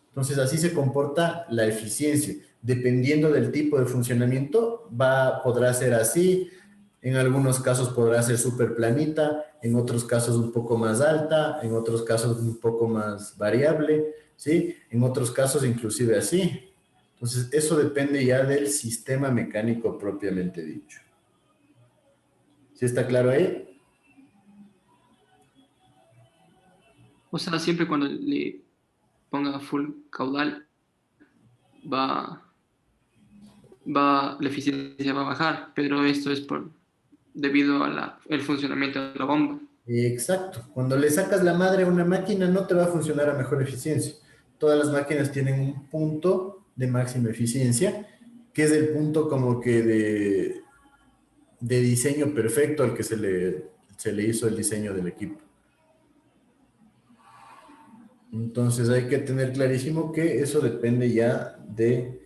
Entonces así se comporta la eficiencia. Dependiendo del tipo de funcionamiento, podrá ser así. En algunos casos podrá ser súper planita, en otros casos un poco más alta, en otros casos un poco más variable, ¿sí? En otros casos inclusive así. Entonces, eso depende ya del sistema mecánico propiamente dicho. ¿Sí está claro ahí? O sea, siempre cuando le ponga full caudal, la eficiencia va a bajar, pero esto es debido a el funcionamiento de la bomba. Exacto. Cuando le sacas la madre a una máquina, no te va a funcionar a mejor eficiencia. Todas las máquinas tienen un punto de máxima eficiencia, que es el punto como que de diseño perfecto al que se le hizo el diseño del equipo. Entonces hay que tener clarísimo que eso depende ya de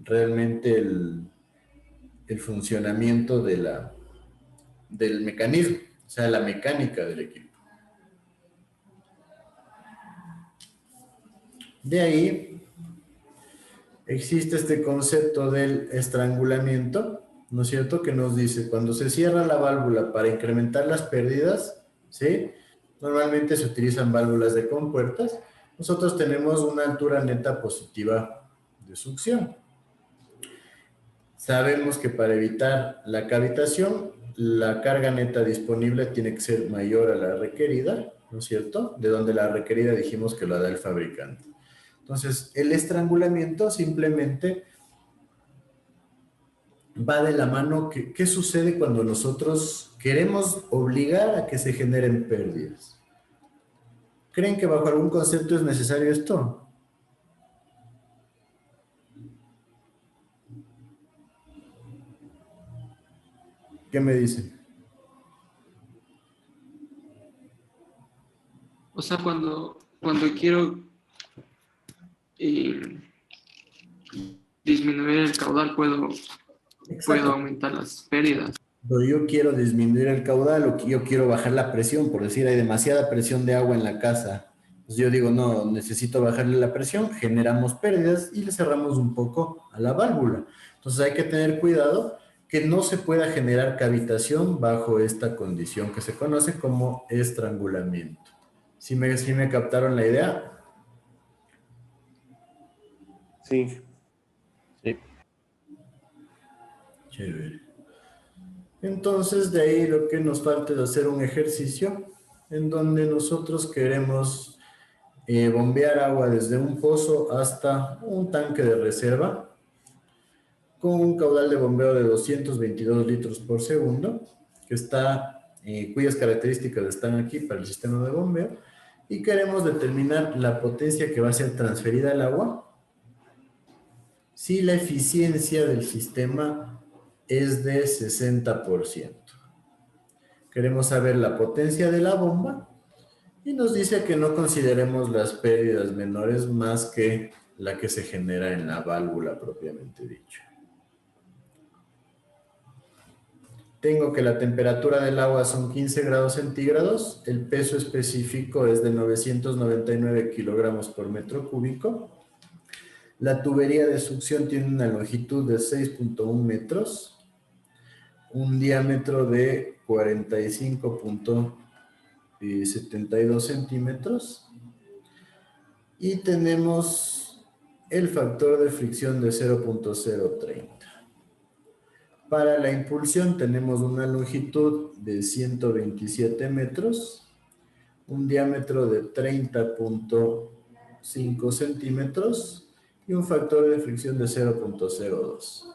realmente el funcionamiento del mecanismo, o sea, la mecánica del equipo. De ahí existe este concepto del estrangulamiento, ¿no es cierto? Que nos dice, cuando se cierra la válvula para incrementar las pérdidas, ¿sí? Normalmente se utilizan válvulas de compuertas. Nosotros tenemos una altura neta positiva de succión. Sabemos que para evitar la cavitación, la carga neta disponible tiene que ser mayor a la requerida, ¿no es cierto? De donde la requerida dijimos que lo da el fabricante. Entonces, el estrangulamiento simplemente va de la mano. ¿Qué sucede cuando nosotros queremos obligar a que se generen pérdidas? ¿Creen que bajo algún concepto es necesario esto? ¿Qué me dicen? O sea, cuando quiero disminuir el caudal, puedo aumentar las pérdidas. Cuando yo quiero disminuir el caudal o que yo quiero bajar la presión, por decir, hay demasiada presión de agua en la casa. Pues yo digo, no, necesito bajarle la presión, generamos pérdidas y le cerramos un poco a la válvula. Entonces hay que tener cuidado que no se pueda generar cavitación bajo esta condición que se conoce como estrangulamiento. ¿Sí me captaron la idea? Sí. Sí. Chévere. Entonces, de ahí lo que nos falta es hacer un ejercicio en donde nosotros queremos bombear agua desde un pozo hasta un tanque de reserva con un caudal de bombeo de 222 litros por segundo, que está, cuyas características están aquí para el sistema de bombeo, y queremos determinar la potencia que va a ser transferida al agua si la eficiencia del sistema es de 60%. Queremos saber la potencia de la bomba y nos dice que no consideremos las pérdidas menores más que la que se genera en la válvula propiamente dicho. Tengo que la temperatura del agua son 15 grados centígrados, el peso específico es de 999 kilogramos por metro cúbico. La tubería de succión tiene una longitud de 6.1 metros, un diámetro de 45.72 centímetros y tenemos el factor de fricción de 0.030. Para la impulsión tenemos una longitud de 127 metros, un diámetro de 30.5 centímetros y un factor de fricción de 0.02.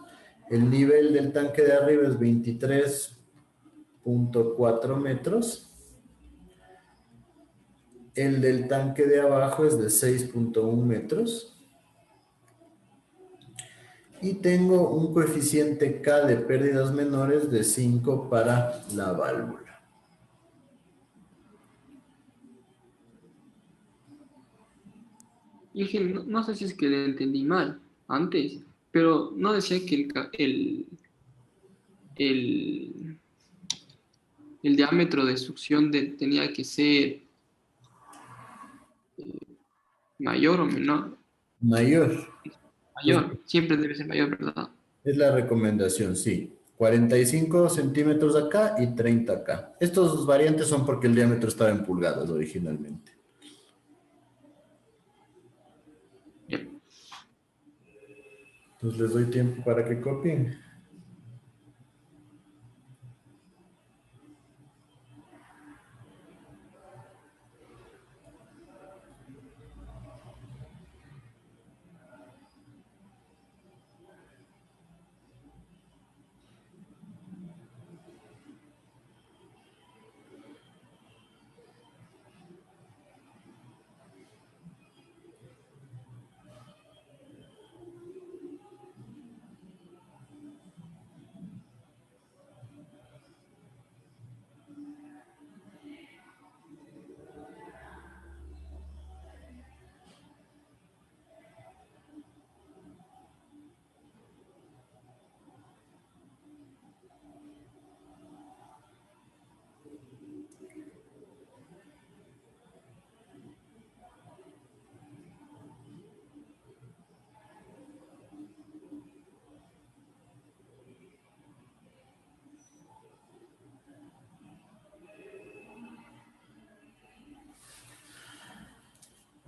El nivel del tanque de arriba es 23.4 metros. El del tanque de abajo es de 6.1 metros. Y tengo un coeficiente K de pérdidas menores de 5 para la válvula. Y es que no sé si es que le entendí mal antes, pero no decía que el diámetro de succión tenía que ser mayor o menor. Mayor. Mayor, siempre debe ser mayor, ¿verdad? Es la recomendación, sí. 45 centímetros acá y 30 acá. Estos variantes son porque el diámetro estaba en pulgadas originalmente. Entonces les doy tiempo para que copien.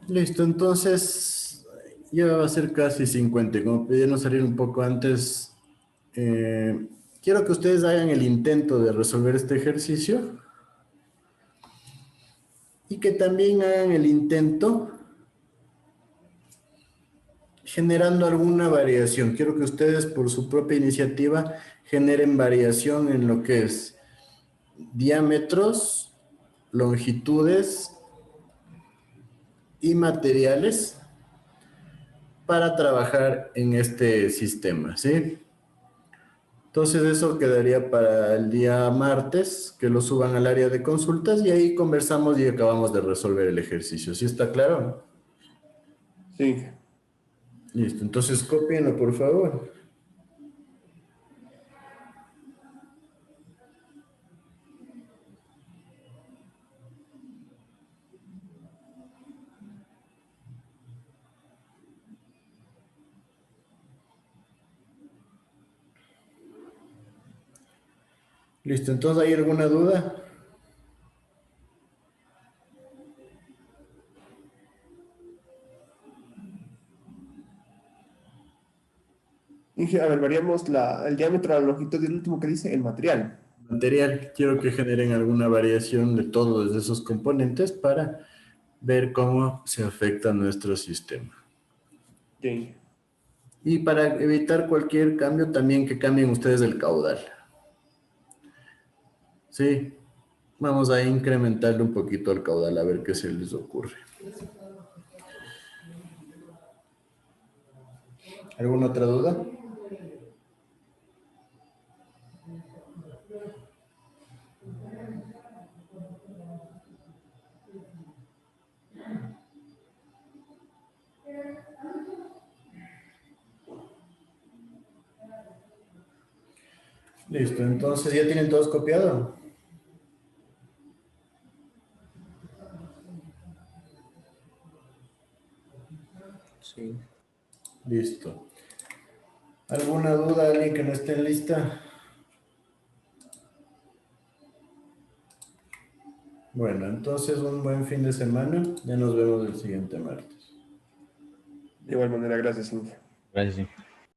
Listo, entonces ya va a ser casi 50. Como pudieron salir un poco antes, quiero que ustedes hagan el intento de resolver este ejercicio y que también hagan el intento generando alguna variación. Quiero que ustedes por su propia iniciativa generen variación en lo que es diámetros, longitudes y materiales para trabajar en este sistema, ¿sí? Entonces eso quedaría para el día martes, que lo suban al área de consultas y ahí conversamos y acabamos de resolver el ejercicio. ¿Sí está claro? Sí. Listo, entonces cópienlo por favor. Listo, entonces ¿hay alguna duda? Inge, a ver, variamos el diámetro, la longitud y el último que dice, el material. Material, quiero que generen alguna variación de todos esos componentes para ver cómo se afecta nuestro sistema. Sí. Y para evitar cualquier cambio, también que cambien ustedes el caudal. Sí, vamos a incrementarle un poquito el caudal a ver qué se les ocurre. ¿Alguna otra duda? Listo, entonces ya tienen todos copiado. Sí. Listo. ¿Alguna duda, alguien que no esté en lista? Bueno, entonces un buen fin de semana. Ya nos vemos el siguiente martes. De igual manera, gracias, Inge. Gracias.